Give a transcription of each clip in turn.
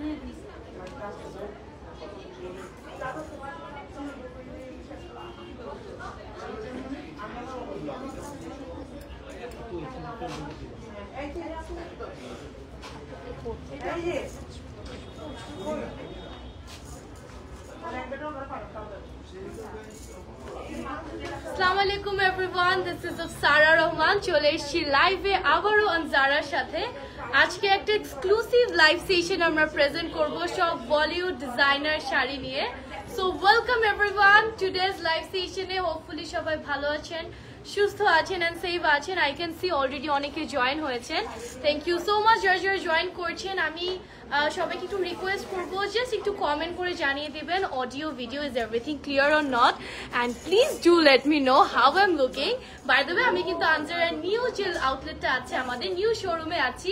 Assalamualaikum everyone, this is Sara Rahman. চলে এসেছি লাইভে আবারও আনজারার সাথে। আজকে একটা এক্সক্লুসিভ লাইভ সেশন আমরা প্রেজেন্ট করব সব বলিউড ডিজাইনার শাড়ি নিয়ে। So welcome everyone today's live সেশনে। হোপফুলি সবাই ভালো আছেন, সুস্থ আছেন এন্ড সেফ আছেন। আই ক্যান সি অলরেডি অনেকে জয়েন হয়েছেন। থ্যাংক ইউ সো মাচ যারা জয়েন করছেন। আমি সবাইকে একটু রিকোয়েস্ট করবো জাস্ট একটু কমেন্ট করে জানিয়ে দেবেন audio video is everything clear or not, and please do let me know how I am looking. By the way আমি কিন্তু আনজারার নিউ যে আউটলেটটা আছে, আমাদের নিউ শোরুমে আছি।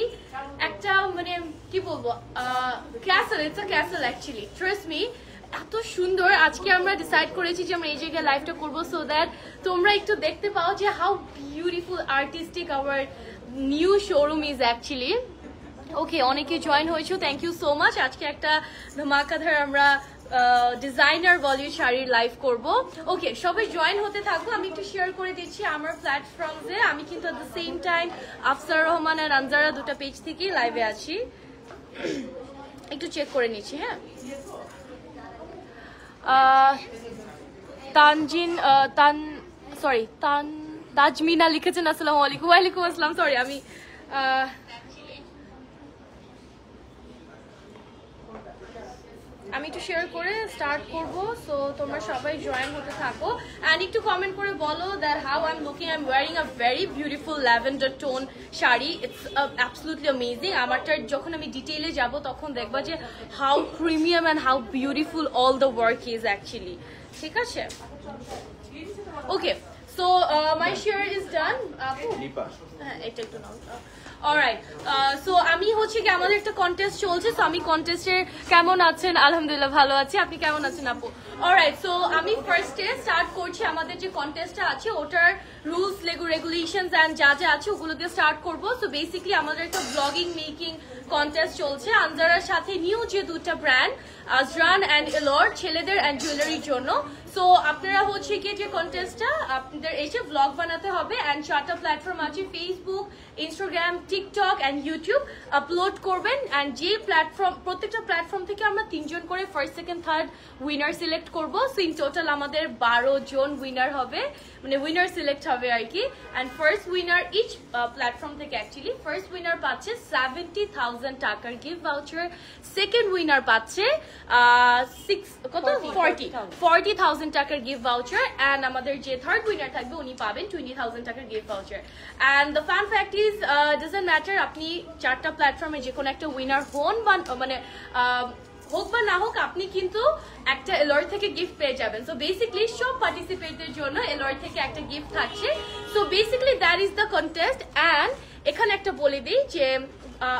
একটা মানে কি বলবো, castle, it's a castle actually, trust me. এত সুন্দর। আজকে আমরা ডিসাইড করেছি যে আমরা এই জায়গায় লাইভটা করবো সো দ্যাট তোমরা একটু দেখতে পাও যে how beautiful artistic our new showroom is actually. Okay, অনেকে জয়েন হয়েছো, থ্যাংক ইউ সো মাচ। আজকে একটা ধামাকাধার আমরা ডিজাইনার বলিউড শাড়ির লাইভ করব। ওকে, সবাই জয়েন হতে থাকবো। আমি একটু শেয়ার করে দিচ্ছি আমার প্ল্যাটফর্মসে। আমি কিন্তু at the same time Afsar Rahman আর আনজারা দুটো পেজ থেকেই লাইভে আছি। একটু চেক করে নিচ্ছি। হ্যাঁ, তাজমিনা লিখেছেন আসসালামু আলাইকুম। ওয়ালাইকুম আসসালাম। সরি, আমি একটু শেয়ার করে স্টার্ট করব। সো তোমরা সবাই জয়েন হতে থাকো অ্যান্ড একটু কমেন্ট করে বলো that how I am looking. I am wearing a very beautiful lavender tone sari. It's absolutely amazing. আমারটার যখন আমি ডিটেইলে যাব তখন দেখবা যে how premium and how beautiful all the work is actually. ঠিক আছে, okay. So my share is done. হ্যাঁ, এটা একটু নাও। অলরাইট, সো আমি হচ্ছে কি আমাদের একটা কন্টেস্ট চলছে। সো আমি কন্টেস্টের কেমন আছেন? আলহামদুলিল্লাহ ভালো আছি। আপনি কেমন আছেন আপু? অলরাইট, সো আমি ফার্স্টে স্টার্ট করছি। আমাদের যে কন্টেস্টটা আছে ওটার রুলস রেগুলেশনস অ্যান্ড যা যা আছে ওগুলো দিয়ে স্টার্ট করবো। সো বেসিক্যালি আমাদের একটা ব্লগিং মেকিং কন্টেস্ট চলছে আনজারার সাথে নিউ যে দুটা ব্র্যান্ড আজরান অ্যান্ড এলোর, ছেলেদের অ্যান্ড জুয়েলারির জন্য। সো আপনারা হচ্ছে কি যে কন্টেস্টটা আপনাদের এসে ব্লগ বানাতে হবে অ্যান্ড 4টা প্ল্যাটফর্ম আছে, Facebook, Instagram, TikTok and YouTube. Upload করবেন অ্যান্ড যে প্ল্যাটফর্ম, প্রত্যেকটা প্ল্যাটফর্ম থেকে আমরা 3 জন করে first second third winner select করবো। সো ইন টোটাল আমাদের 12 জন উইনার হবে, মানে উইনার সিলেক্ট হবে আর কি। And first winner each platform থেকে অ্যাকচুয়ালি ফার্স্ট উইনার পাচ্ছে 70,000 টাকার গিফট ভাউচার। সেকেন্ড উইনার পাচ্ছে 40,000 টাকার গিফট ভাউচার। অ্যান্ড আমাদের যে থার্ড উইনার থাকবে উনি পাবেন 20,000 টাকার gift voucher. And the fun fact is doesn't matter আপনি 4টা প্ল্যাটফর্মে যে কোনো একটা উইনার হন বা মানে হোক বা না হোক, আপনি কিন্তু একটা এলোর থেকে গিফট পেয়ে যাবেন। সো বেসিক্যালি সব পার্টিসিপেটদের জন্য এলোর থেকে একটা গিফট থাকছে। So basically that is the contest. And এখানে একটা বলে দিই যে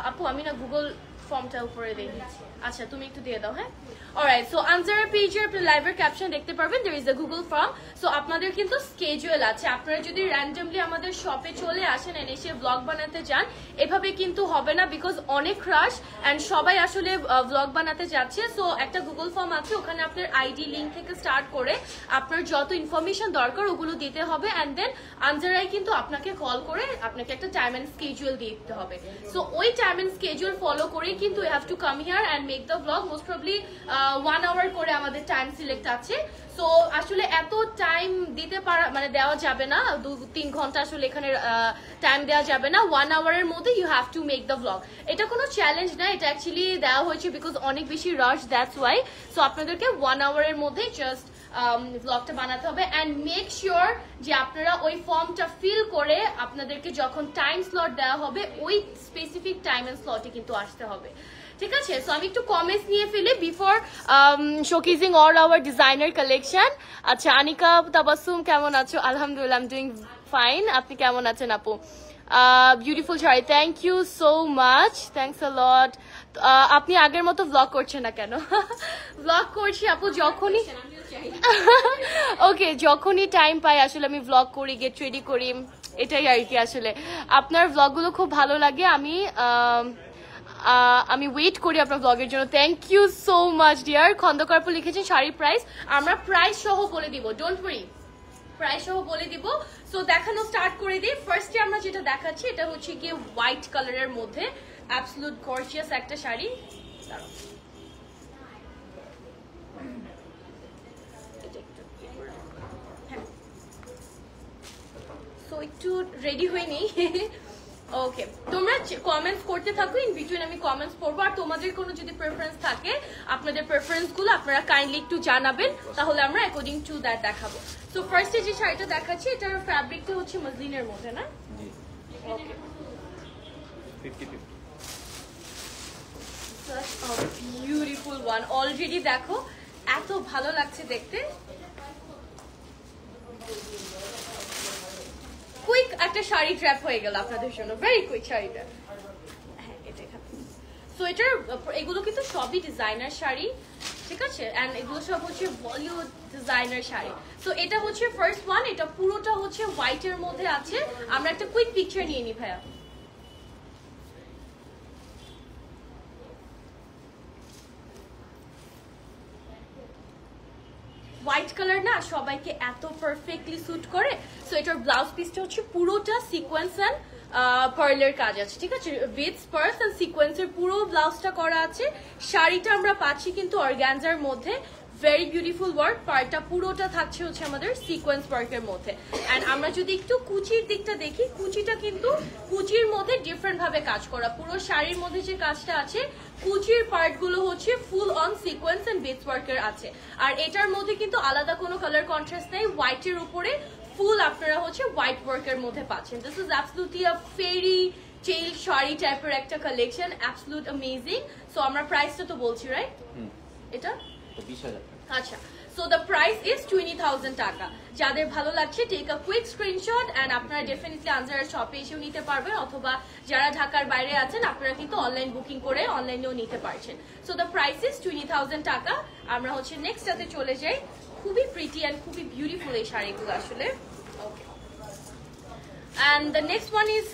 আপু আমি না গুগল ফর্মটা উপরে দিয়ে দিচ্ছি। আচ্ছা, তুমি একটু দিয়ে দাও। হ্যাঁ, অলরাইট। সো আনজারা পেজে আপনি লাইভের ক্যাপশন দেখতে পারবেন, there is a Google form. So আপনাদের কিন্তু স্কেজুয়াল আছে। আপনারা যদি র্যান্ডমলি আমাদের শপে চলে আসেন এন্ড এসে ব্লগ বানাতে চান, এভাবে কিন্তু হবে না, বিকজ অনেক রাশ অ্যান্ড সবাই আসলে ব্লগ বানাতে যাচ্ছে। সো একটা গুগল ফর্ম আছে, ওখানে আপনার আইডি লিঙ্ক থেকে স্টার্ট করে আপনার যত ইনফরমেশন দরকার ওগুলো দিতে হবে। অ্যান্ড দেন আনজারাই কিন্তু আপনাকে কল করে আপনাকে একটা টাইম অ্যান্ড স্কেজুয়াল দিয়ে দিতে হবে। সো ওই টাইম অ্যান্ড স্কেজুয়াল ফলো করেই কিন্তু you have to come here and make the blog. Most probably 1 hour করে আমাদের টাইম সিলেক্ট আছে। সো আসলে এত টাইম দিতে পারা মানে দেওয়া যাবে না, 2-3 ঘন্টা আসলে এখানে টাইম দেওয়া যাবে না। 1 আওয়ারের মধ্যে you have to make the blog. এটা কোনো চ্যালেঞ্জ না, এটা অ্যাকচুয়ালি দেওয়া হয়েছে বিকজ অনেক বেশি রাশ, দ্যাটস ওয়াই। সো আপনাদেরকে 1 আওয়ারের মধ্যে জাস্ট ব্লগটা বানাতে হবে। অ্যান্ড মেক শিওর যে আপনারা ওই ফর্মটা ফিল করে আপনাদেরকে যখন টাইম স্লট দেওয়া হবে ওই স্পেসিফিক টাইম অ্যান্ড স্লটে কিন্তু আসতে হবে। ঠিক আছে, সো আমি একটু কমেন্টস নিয়ে ফেলি before showcasing all our designer collection. আচ্ছা, আনিকা তাবাসুম কেমন আছো? আলহামদুলিল্লাহ, আই এম ডুইং ফাইন। আপনি কেমন আছেন আপু? Beautiful sari, thank you so much, thanks a lot. আপনি আগের মতো ব্লগ করছেন না কেন? ব্লগ করছি আপু, যখনই ওকে যখনই টাইম পাই আসলে আমি ব্লগ করি, গেট রেডি করি, এটাই আর কি। আসলে আপনার ব্লগগুলো খুব ভালো লাগে। আমি আমি ওয়েট করি আপনার ব্লগের জন্য। Thank you so much dear. Khondokar আপু লিখেছেন শাড়ির প্রাইস, আমরা প্রাইস সহ বলে দিব, ডোন্ট ওয়ারি, প্রাইস সহ বলে দিব। সো দেখানো স্টার্ট করে দিই। ফার্স্টে আমরা যেটা দেখাচ্ছি এটা হচ্ছে গিয়ে হোয়াইট কালারের মধ্যে অ্যাবসলিউট গর্জিয়াস একটা শাড়ি। সো একটু রেডি হয়ে নেই। ওকে, তোমরা কমেন্টস করতে থাকো, ইন বিটুইন আমি কমেন্টস পড়বো। আর তোমাদের কোনো যদি প্রেফারেন্স থাকে, আপনাদের প্রেফারেন্স গুলো আপনারা কাইন্ডলি একটু জানাবেন, তাহলে আমরা অ্যাকর্ডিং টু দ্যাট দেখাবো। সো ফার্স্টে যে শাড়িটা দেখাচ্ছি এটার ফ্যাব্রিকটা হচ্ছে মসলিনের মধ্যে, না? ওকে, 50-50 বিউটিফুল ওয়ান। অলরেডি দেখো এত ভালো লাগছে দেখতে। কুইক একটা শাড়ি ট্র্যাপ হয়ে গেল আপনাদের জন্য, ভেরি কুইক শাড়িটা। হ্যাঁ, এটা এখানে। সো এটার এগুলো কিন্তু সবই ডিজাইনার শাড়ি, ঠিক আছে? এন্ড এগুলো সব হচ্ছে বলিউড ডিজাইনার শাড়ি। সো এটা হচ্ছে ফার্স্ট ওয়ান, এটা পুরোটা হচ্ছে হোয়াইটের মধ্যে আছে। আমরা একটা কুইক পিকচার নিয়ে নিই ভাইয়া। হোয়াইট কালার না সবাইকে এত পারফেক্টলি স্যুট করে। সো এটার ব্লাউজ পিসটা হচ্ছে পুরোটা সিকোয়েন্স এন্ড পার্লের কাজ আছে, ঠিক আছে? উইথ পার্স এন্ড সিকোয়েন্সের পুরো ব্লাউজটা করা আছে। শাড়িটা আমরা পাচ্ছি কিন্তু অর্গানজার মধ্যে, ভেরি বিউটিফুল ওয়ার্ক। পার্টটা পুরোটা থাকছে হচ্ছে আমাদের সিকোয়েন্স ওয়ার্কের মধ্যে। এন্ড আমরা যদি একটু কুচির দিকটা দেখি, কুচিটা কিন্তু কুচির মধ্যে ডিফারেন্ট ভাবে কাজ করা। পুরো শাড়ির মধ্যে যে কাজটা আছে, কুচির পার্ট গুলো হচ্ছে full on sequence and beads ওয়ার্কের আছে। আর এটার মধ্যে কিন্তু আলাদা কোনো কালার কন্ট্রাস্ট নেই, হোয়াইটের উপরে ফুল আপনারা হচ্ছে হোয়াইট ওয়ার্কের মধ্যে পাচ্ছেন। দিস ইজ অ্যাবসলিউটলি আ ফেরি টেল শাড়ি টাইপের একটা কালেকশন, অ্যাবসলিউট অ্যামেজিং। সো আমরা প্রাইসটা তো বলছি, রাইট? এটা 20,000। আচ্ছা, সো দ্য প্রাইস ইজ 20,000 টাকা। যাদের ভালো লাগছে take a quick screenshot and আপনারা ডেফিনেটলি আনজারা শপে এসেও নিতে পারবেন, অথবা যারা ঢাকার বাইরে আছেন আপনারা কিন্তু অনলাইন বুকিং করে অনলাইনেও নিতে পারছেন। সো দ্য প্রাইস ইজ 20,000 টাকা। আমরা হচ্ছে নেক্সট টাতে চলে যাই। খুবই প্রিটি এন্ড খুবই বিউটিফুল এই শাড়িগুলো আসলে। ওকে, and the next one is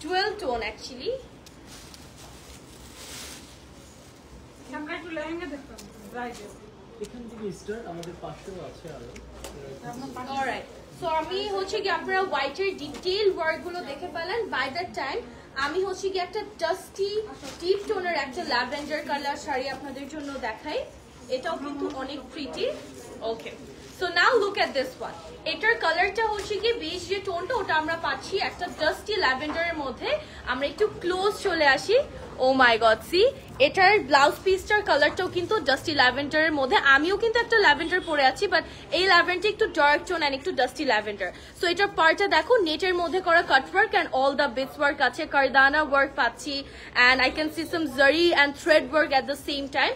dual tone actually. আমরা একটু লেহেঙ্গা দেখতাম ব্রাইডাল, এখান থেকে স্টার আমাদের পাশেও আছে আরো। অলরাইট, সো আমি হচ্ছে কি আপনারা হোয়াইটের ডিটেইল ওয়ার্ক গুলো দেখে পেলেন। বাই দ্যাট টাইম আমি হচ্ছে কি একটা ডাস্টি ডিপ টোনের একটা ল্যাভেন্ডার কালার শাড়ি আপনাদের জন্য দেখাই। এটাও কিন্তু অনেক pretty. Okay, so now look at this one. এটার কালারটা হচ্ছে কি বেশ যে টোনটা ওটা আমরা পাচ্ছি একটা ডাস্টি ল্যাভেন্ডারের মধ্যে। আমরা একটু ক্লোজ চলে আসি। ও মাই গড, সি এটার ব্লাউজ পিসটার কালারটাও কিন্তু ডাস্টি ল্যাভেন্ডারের মধ্যে। আমিও কিন্তু একটা ল্যাভেন্ডার পরে আছি, বাট এই ল্যাভেন্ডার একটু ডার্ক টোন এন্ড একটু ডাস্টি ল্যাভেন্ডার। সো এটার পার্টটা দেখো নেটের মধ্যে করা cut work and all the beads work আছে, কারদানা ওয়ার্ক পাচ্ছি and I can see some zari and thread work at the same time.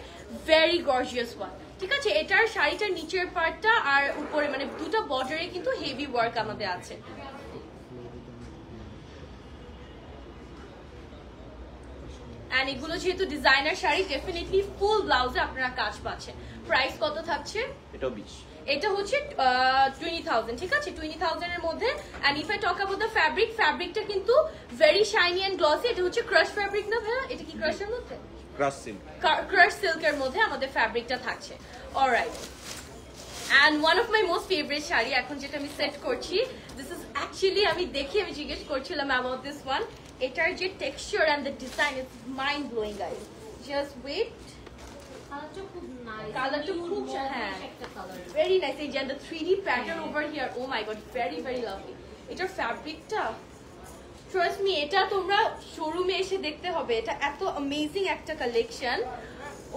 Very gorgeous one, ঠিক আছে? এটার শাড়িটার নিচের পার্টটা আর উপরে মানে দুটো বর্ডারে কিন্তু হেভি ওয়ার্ক আমাদের আছে। এন্ড এগুলো যেহেতু ডিজাইনার শাড়ি, ডেফিনেটলি ফুল ব্লাউজে আপনারা কাজ পাচ্ছেন। প্রাইস কত থাকছে? এটাও 20। এটা হচ্ছে 20,000, ঠিক আছে? 20,000 এর মধ্যে। And if I talk about the fabric, ফ্যাব্রিকটা কিন্তু ভেরি শাইনি এন্ড গ্লসি। এটা হচ্ছে ক্রাশ ফ্যাব্রিক না ভাইয়া? এটা কি ক্রাশের মধ্যে? ক্রাশ সিল্ক, ক্রাশ সিল্কের মধ্যে আমাদের ফ্যাব্রিকটা থাকছে। Alright, and one of my most favorite sari এখন যেটা আমি সেট করছি, this is actually আমি দেখি আমি জিজ্ঞেস করছিলাম about this one. এটার যে texture and the design is mind blowing guys. Just wait. কালারটা খুব নাইস, কালারটা খুব হ্যাঁ একটা কালার, very nice. এই যে the 3D pattern over here, oh my god, very very lovely. এটার ফ্যাব্রিকটা ট্রাস্ট মি, এটা তোমরা শোরুমে এসে দেখতে হবে। এটা এত অ্যামেজিং একটা collection.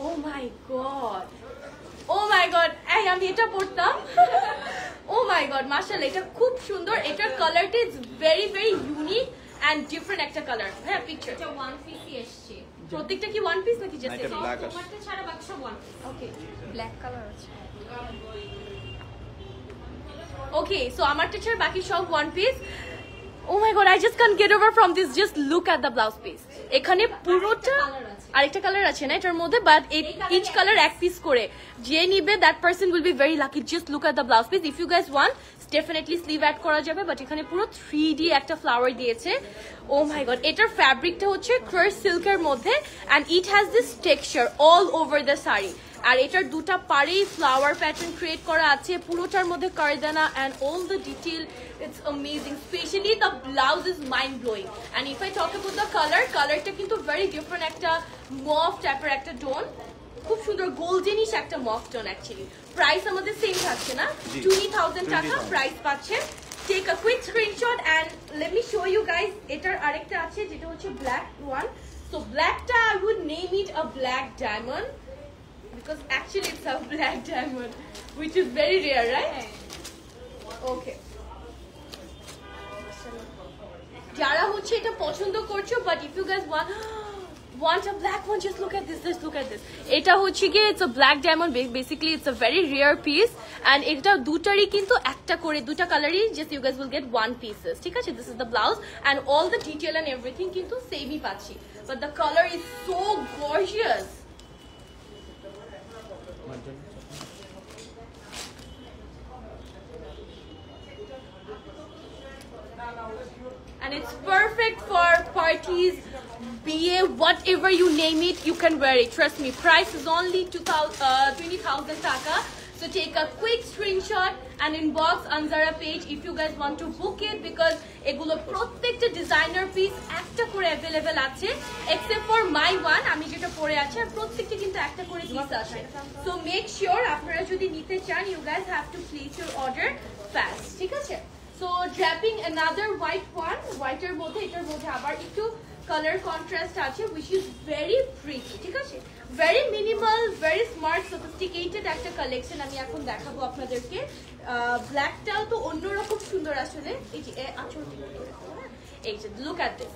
O my god, O my god, এই আমি এটা পড়তাম। ও মাই গড, মাশাআল্লাহ, এটা খুব সুন্দর। এটার কালারটা is very very unique and different একটা কালার। হ্যাঁ, পিকচার এটা ওয়ান পিসই আসছে। প্রত্যেকটা কি ওয়ান পিস নাকি জাস্ট? এটা ব্ল্যাক আছে। তোমারটা ছাড়া বাকি সব one piece. Okay, black colour আছে। ওকে, সো আমারটা ছাড়া বাকি সব one piece. Oh my god, I just can't get over from this. Just look at the blouse piece. এখানে পুরোটা আরেকটা কালার আছে না এটার মধ্যে, বাট each color এক পিস করে যে নিবে that person will be very lucky. Just look at the blouse piece. If you guys want, definitely sleeve add করা যাবে, বাট এখানে পুরো 3D একটা ফ্লাওয়ার দিয়েছে। ও মাই গড, এটার ফ্যাব্রিকটা হচ্ছে ক্রাশ সিল্কের মধ্যে and it has this texture all over the sari. আর এটার দুটা পারেই ফ্লাওয়ার প্যাটার্ন ক্রিয়েট করা আছে, পুরোটার মধ্যে kardana and all the detail, it's amazing. Specially the blouse is mind blowing. And if I talk about the কালারটা কিন্তু ভেরি ডিফারেন্ট, একটা মফ টাইপের একটা টোন, খুব সুন্দর গোল্ডেনিশ একটা মফ টোন অ্যাকচুয়ালি। প্রাইস আমাদের সেম থাকছে না, 20,000 টাকা প্রাইস পাচ্ছে। Take a quick screenshot and let me show you guys. এটার আরেকটা আছে যেটা হচ্ছে ব্ল্যাক ওয়ান। সো ব্ল্যাকটা I would name it a black diamond because actually it's a black diamond which is very rare, right? Okay. যারা হচ্ছে এটা পছন্দ করছো, but if you guys want a black one, just look at this, look at this. এটা হচ্ছে কি, it's a black diamond, basically it's a very rare piece and এটা দুটারই কিন্তু একটা করে দুটা কালারই, just you guys will get one pieces, ঠিক আছে? This is the blouse and all the detail and everything কিন্তু সেমই পাচ্ছি, but the color is so gorgeous. And it's perfect for parties, BA, whatever you name it, you can wear it. Trust me, price is only 20,000 taka. So take a quick screenshot and inbox Anzara page if you guys want to book it, because egulo prottekta designer piece ekta kore available ache, except for my one ami jeta pore ache prottekta kintu ekta kore piece ache. So make sure apnara jodi nite chan, you guys have to place your order fast, ঠিক আছে? So draping another white one, white er moddhe etar moddhe abar ekটু color contrast আছে, which is very pretty, ঠিক আছে? Very minimal, very smart, sophisticated একটা collection আমি এখন দেখাবো আপনাদেরকে। ব্ল্যাকটাও তো অন্যরকম সুন্দর আসলে। এই যে এই যে look at this,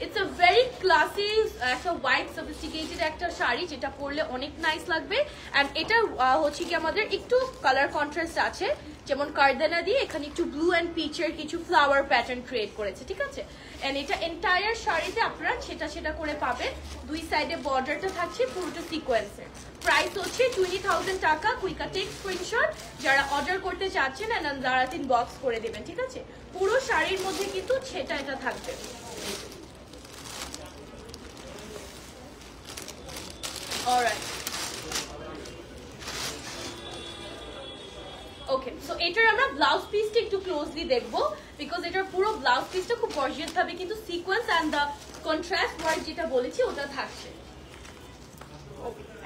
it's a very classy একটা white sophisticated একটা শাড়ি, যেটা পরলে অনেক নাইস লাগবে। and এটা হচ্ছে কি আমাদের একটু কালার কন্ট্রাস্ট আছে, যেমন কারদানা দিয়ে এখানে একটু ব্লু এন্ড পিচের কিছু ফ্লাওয়ার প্যাটার্ন ক্রিয়েট করেছে, ঠিক আছে? এন্ড এটা এন্টায়ার শাড়িতে আপনারা সেটা করে পাবেন, দুই সাইডে বর্ডারটা থাকছে পুরোটা সিকোয়েন্সের। প্রাইস হচ্ছে 20,000 টাকা। কুইক টেক স্ক্রিনশট যারা অর্ডার করতে চাচ্ছেন এন্ড যারা বক্স করে দেবেন, ঠিক আছে? পুরো শাড়ির মধ্যে কিন্তু এটা থাকবে। অলরাইট, ওকে, সো এটার আমরা ব্লাউজ পিসটা একটু ক্লোজলি দেখবো, বিকজ এটার পুরো ব্লাউজ পিসটা খুব গর্জিয়াস ভাবে কিন্তু sequence and the contrast work যেটা বলেছি ওটা থাকছে।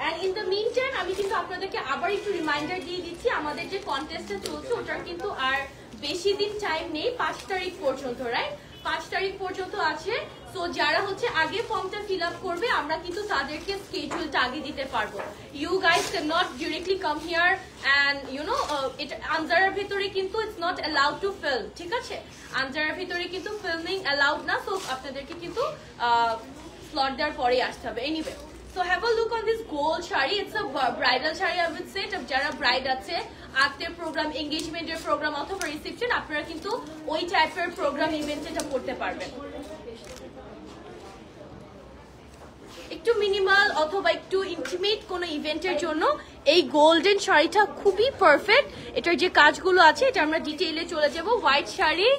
And in the meantime আমি কিন্তু আপনাদেরকে আবার একটু রিমাইন্ডার দিয়ে দিচ্ছি, আমাদের যে কন্টেস্টটা চলছে ওটার কিন্তু আর বেশি দিন টাইম নেই, 5 তারিখ পর্যন্ত, রাইট? 5 তারিখ পর্যন্ত আছে। সো যারা হচ্ছে আগে ফর্মটা ফিল আপ করবে আমরা কিন্তু তাদেরকে স্কেডিউলটা আগে দিতে পারবো। You guys can not directly come here and you know, এটা আনজারার ভিতরে কিন্তু it's not allowed to film, ঠিক আছে? আনজারার ভিতরে কিন্তু ফিল্মিং অ্যালাউড না, সো আপনাদেরকে কিন্তু স্লট দেওয়ার পরেই আসতে হবে। Anyway, so have a look on this gold shari, it's a bridal shari I would say, যারা ব্রাইড আছে, আত্মের প্রোগ্রাম, এঙ্গেজমেন্টের প্রোগ্রাম অথবা রিসেপশন, আপনারা কিন্তু ওই টাইপের প্রোগ্রাম ইভেন্ট এটা করতে পারবেন। একটু মিনিমাল অথবা একটু ইন্টিমেট কোনো ইভেন্টের জন্য এই গোল্ডেন শাড়িটা খুবই পারফেক্ট। এটার যে কাজগুলো আছে এটা আমরা ডিটেইলে চলে যাব। White sari,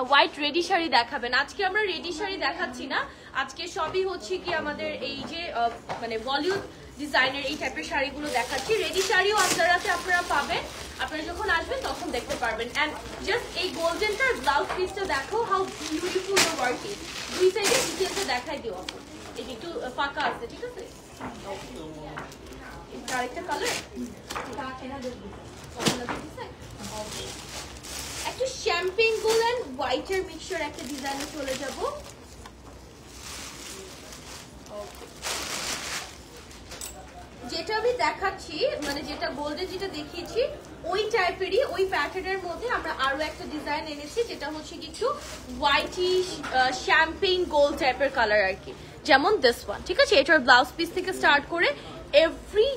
white ready sari দেখাবেন। আজকে আমরা রেডি শাড়ি দেখাচ্ছি না, আজকে সবই হচ্ছে কি আমাদের এই যে মানে বলিউড ডিজাইনের এই টাইপের শাড়িগুলো দেখাচ্ছি। রেডি শাড়িও আপনারাতে আপনারা পাবেন, আপনারা যখন আসবেন তখন দেখতে পারবেন। এন্ড জাস্ট এই গোল্ডেনটার ব্লাউজ পিসটা দেখো, how beautiful the work is. দুই সাইডে ডিটেইলটা দেখাই দিও, এটা একটু ফাঁকা আছে, ঠিক আছে? আরেকটা কালার একটু শ্যাম্পেন গোল্ড এন্ড হোয়াইটের মিক্সচার একটা ডিজাইনে চলে যাব। যেটা আমি দেখাচ্ছি মানে যেটা গোল্ডে যেটা দেখিয়েছি ওই টাইপেরই, ওই প্যাটার্নের মধ্যে আমরা আরো একটা ডিজাইন এনেছি, যেটা হচ্ছে কিছু হোয়াইটি শ্যাম্পেন গোল্ড টাইপের কালার আর কি, যেমন দিস ওয়ান, ঠিক আছে? এটার ব্লাউজ পিস থেকে স্টার্ট করে every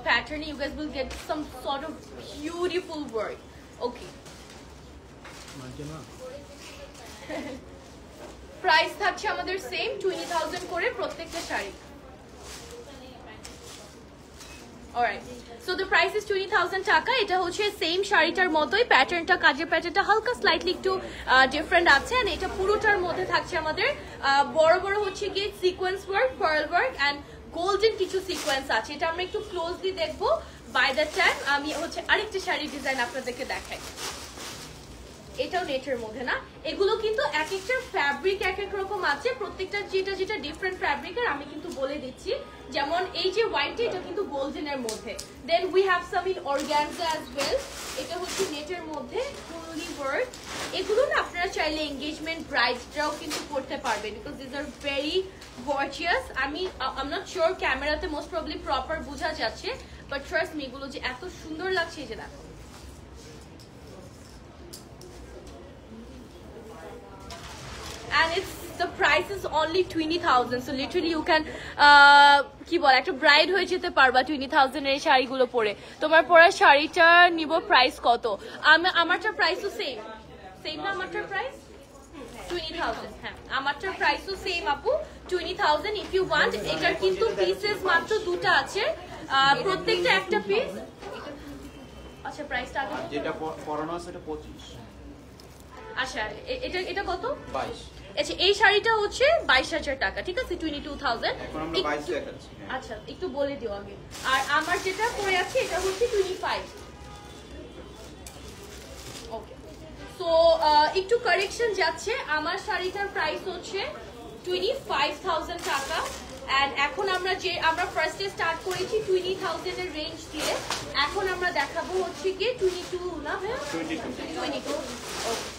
pattern you guys will get some sort of beautiful work. Okay, price থাকছে আমাদের সেম 20,000 করে প্রত্যেকটা sari. Alright so the price is 20,000 টাকা এটা হচ্ছে সেম শাড়িটার মতোই প্যাটার্নটা কাজের প্যাটার্নটা হালকা স্লাইটলি একটু ডিফারেন্ট আছে এন্ড এটা পুরোটার মধ্যে থাকছে আমাদের বড় বড় হচ্ছে কি sequence work pearl work and golden কিছু সিকোয়েন্স আছে এটা আমরা একটু ক্লোজলি দেখবো বাই দ্য টাইম আমি হচ্ছে আরেকটা শাড়ির ডিজাইন আপনাদেরকে দেখাই এটাও নেটের মধ্যে না এগুলো কিন্তু এক একটা ফ্যাব্রিক এক এক রকম আছে প্রত্যেকটা যেটা যেটা ডিফারেন্ট ফ্যাব্রিকের আমি কিন্তু বলে দিচ্ছি যেমন এই যে হোয়াইট এটা কিন্তু গোল্ডেনের মধ্যে then we have some in organza as well এটা হচ্ছে নেটের মধ্যে ফুললি ওয়ার্ক এগুলো না আপনারা চাইলে এঙ্গেজমেন্ট ব্রাইডরাও কিন্তু করতে পারবেন because this are very gorgeous আমি আই এম নট শিওর ক্যামেরাতে মোস্ট প্রবলি প্রপার বোঝা যাচ্ছে বাট ট্রাস্ট মি এগুলো যে এত সুন্দর লাগছে এই যে দেখো and it's the price is only 20,000 so literally you can কি বল একটা ব্রাইড হয়ে যেতে পারবা 20,000 এর শাড়িগুলো পরে তোমার পরা শাড়িটা নিব প্রাইস কত আমারটা প্রাইসও সেম না আমারটার প্রাইস 20,000 হ্যাঁ আমারটার প্রাইসও সেম আপু 20,000 if you want এটার কিন্তু পিসেস মাত্র দুটো আছে প্রত্যেকটা একটা পিস আচ্ছা প্রাইসটা আগে যেটা পরানো আছে এটা 25 আচ্ছা এটা কত 22 আচ্ছা এই শাড়িটা হচ্ছে 22,000 টাকা ঠিক আছে 22,000 এখন আমরা 22 দেখাচ্ছি আচ্ছা একটু বলে দিও আগে আর আমার যেটা পরে আছে এটা হচ্ছে 25 ওকে সো একটু কারেকশন যাচ্ছে আমার শাড়িটার প্রাইস হচ্ছে 25,000 টাকা এন্ড এখন আমরা ফার্স্টে স্টার্ট করেছি 20,000 এর রেঞ্জ দিয়ে এখন আমরা দেখাবো হচ্ছে কি 22 না ভাই 22 ওকে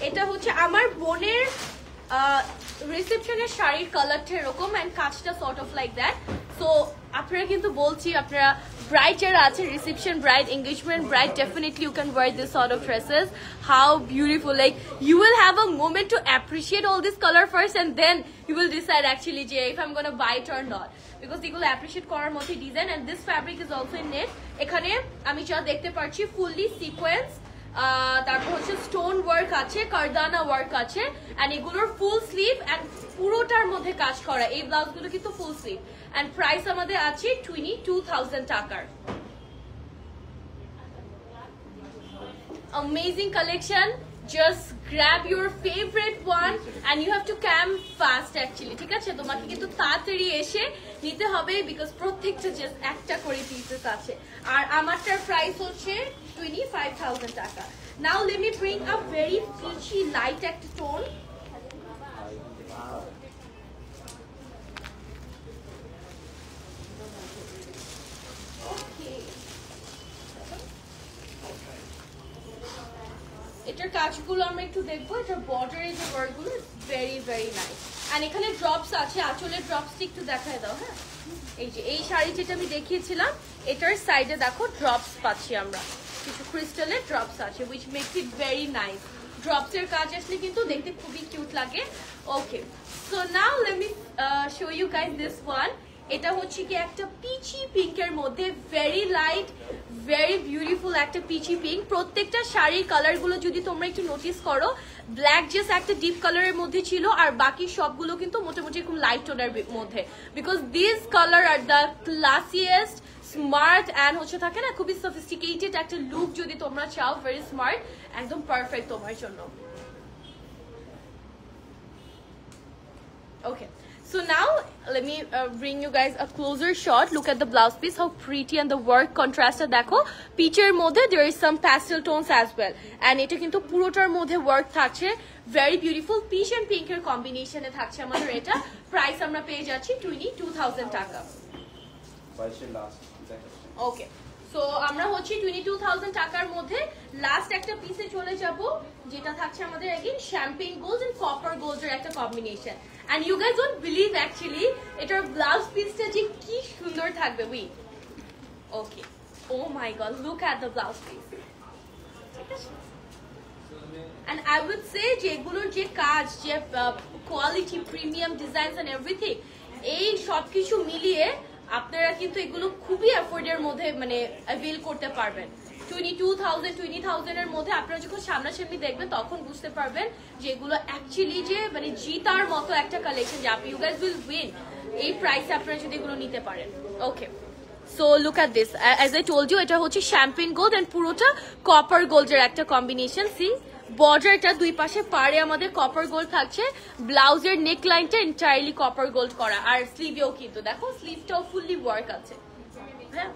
এটা হচ্ছে আমার বোনের রিসেপশনের শাড়ির কালারটা এরকম এন্ড কাজটা sort of like that so আপনারা কিন্তু বলছি আপনারা ব্রাইড যারা আছে reception bride engagement bride definitely you can wear this sort of dresses how beautiful like you will have a moment to appreciate all this colour first and then you will decide actually যে if I am gonna buy it or not because এগুলো appreciate করার মতো design and this fabric is also in net এখানে আমি যা দেখতে পাচ্ছি fully sequence তারপর হচ্ছে স্টোন ওয়ার্ক আছে কারদানা ওয়ার্ক আছে এন্ড এগুলোর ফুল স্লিভ এন্ড পুরোটার মধ্যে কাজ করা এই ব্লাউজগুলো কিন্তু ফুল স্লিভ এন্ড প্রাইস আমাদের আছে 22,000 টাকার amazing collection just grab your favorite one and you have to come fast actually ঠিক আছে তোমাকে কিন্তু তাড়াতাড়ি এসে নিতে হবে বিকজ প্রত্যেকটা জাস্ট একটা করে পিসেস আছে আর আমারটার প্রাইস হচ্ছে 25,000 টাকা now let me bring a very peachy light একটা tone এটার কাজগুলো আমরা একটু দেখবো এটার বর্ডারের যে ওয়ার্কগুলো ভেরি ভেরি নাইস এন্ড এখানে ড্রপস আছে আঁচলের ড্রপসটা একটু দেখায় দাও হ্যাঁ এই যে এই শাড়ি যেটা আমি দেখিয়েছিলাম এটার সাইডে দেখো ড্রপস পাচ্ছি আমরা কিছু ক্রিস্টালের ড্রপস আছে which makes it very nice ড্রপসের কাজ আসলে কিন্তু দেখতে খুবই কিউট লাগে okay so now let me show you guys this one এটা হচ্ছে কি একটা পিচি পিঙ্কের মধ্যে ভেরি লাইট ভেরি বিউটিফুল একটা পিচি পিঙ্ক প্রত্যেকটা শাড়ির কালারগুলো যদি তোমরা একটু নোটিস করো ব্ল্যাক জাস্ট একটা ডিপ কালারের মধ্যে ছিল আর বাকি সবগুলো কিন্তু মোটামুটি খুব লাইট টোনের মধ্যে because this colour are the classiest smart and হচ্ছে থাকে না খুবই সফিস্টিকেটেড একটা লুক যদি তোমরা চাও ভেরি স্মার্ট একদম পারফেক্ট তোমার জন্য ওকে So now let me bring you guys a closer shot. Look at the blouse piece, how pretty and the work contrasted. Dekho, peacher mode there is some pastel tones as well, and এটা কিন্তু পুরোটার মধ্যে work থাকছে very beautiful peach and pink এর combination এ থাকছে আমাদের এটা price আমরা পেয়ে যাচ্ছি 22,000 টাকা 22 লাস্ট ওকে সো আমরা হচ্ছে 22,000 টাকার মধ্যে লাস্ট একটা পিসে চলে যাব যেটা থাকছে আমাদের again champagne gold and copper গোল্ডের একটা combination and you guys won't believe actually এটার ব্লাউজ পিসটা যে কি সুন্দর থাকবে we okay oh my god look at the blouse piece and I would say যে এগুলোর যে কাজ যে quality premium designs and everything এই সবকিছু মিলিয়ে আপনারা কিন্তু এগুলো খুবই অ্যাফোর্ডের মধ্যে মানে অ্যাভেল করতে পারবেন 22,000 20,000 এর মধ্যে আপনারা যখন সামনাসামনি দেখবেন তখন বুঝতে পারবেন যে এগুলো অ্যাকচুয়ালি যে মানে জিতার মতো একটা কালেকশন, যে আপনি ইউ গাইজ উইল উইন এই প্রাইসে আপনারা যদি এগুলো নিতে পারেন। Okay, so look at this, as I told you এটা হচ্ছে শ্যাম্পেন গোল্ড এন্ড পুরোটা কপার গোল্ডের একটা কম্বিনেশন। সি বর্ডারটা দুই পাশে পাড়ে আমাদের কপার গোল্ড থাকছে, ব্লাউজের নেক লাইনটা এন্টায়ারলি কপার গোল্ড করা, আর স্লিভেও কিন্তু দেখো স্লিভটাও ফুললি ওয়ার্ক আছে। হ্যাঁ,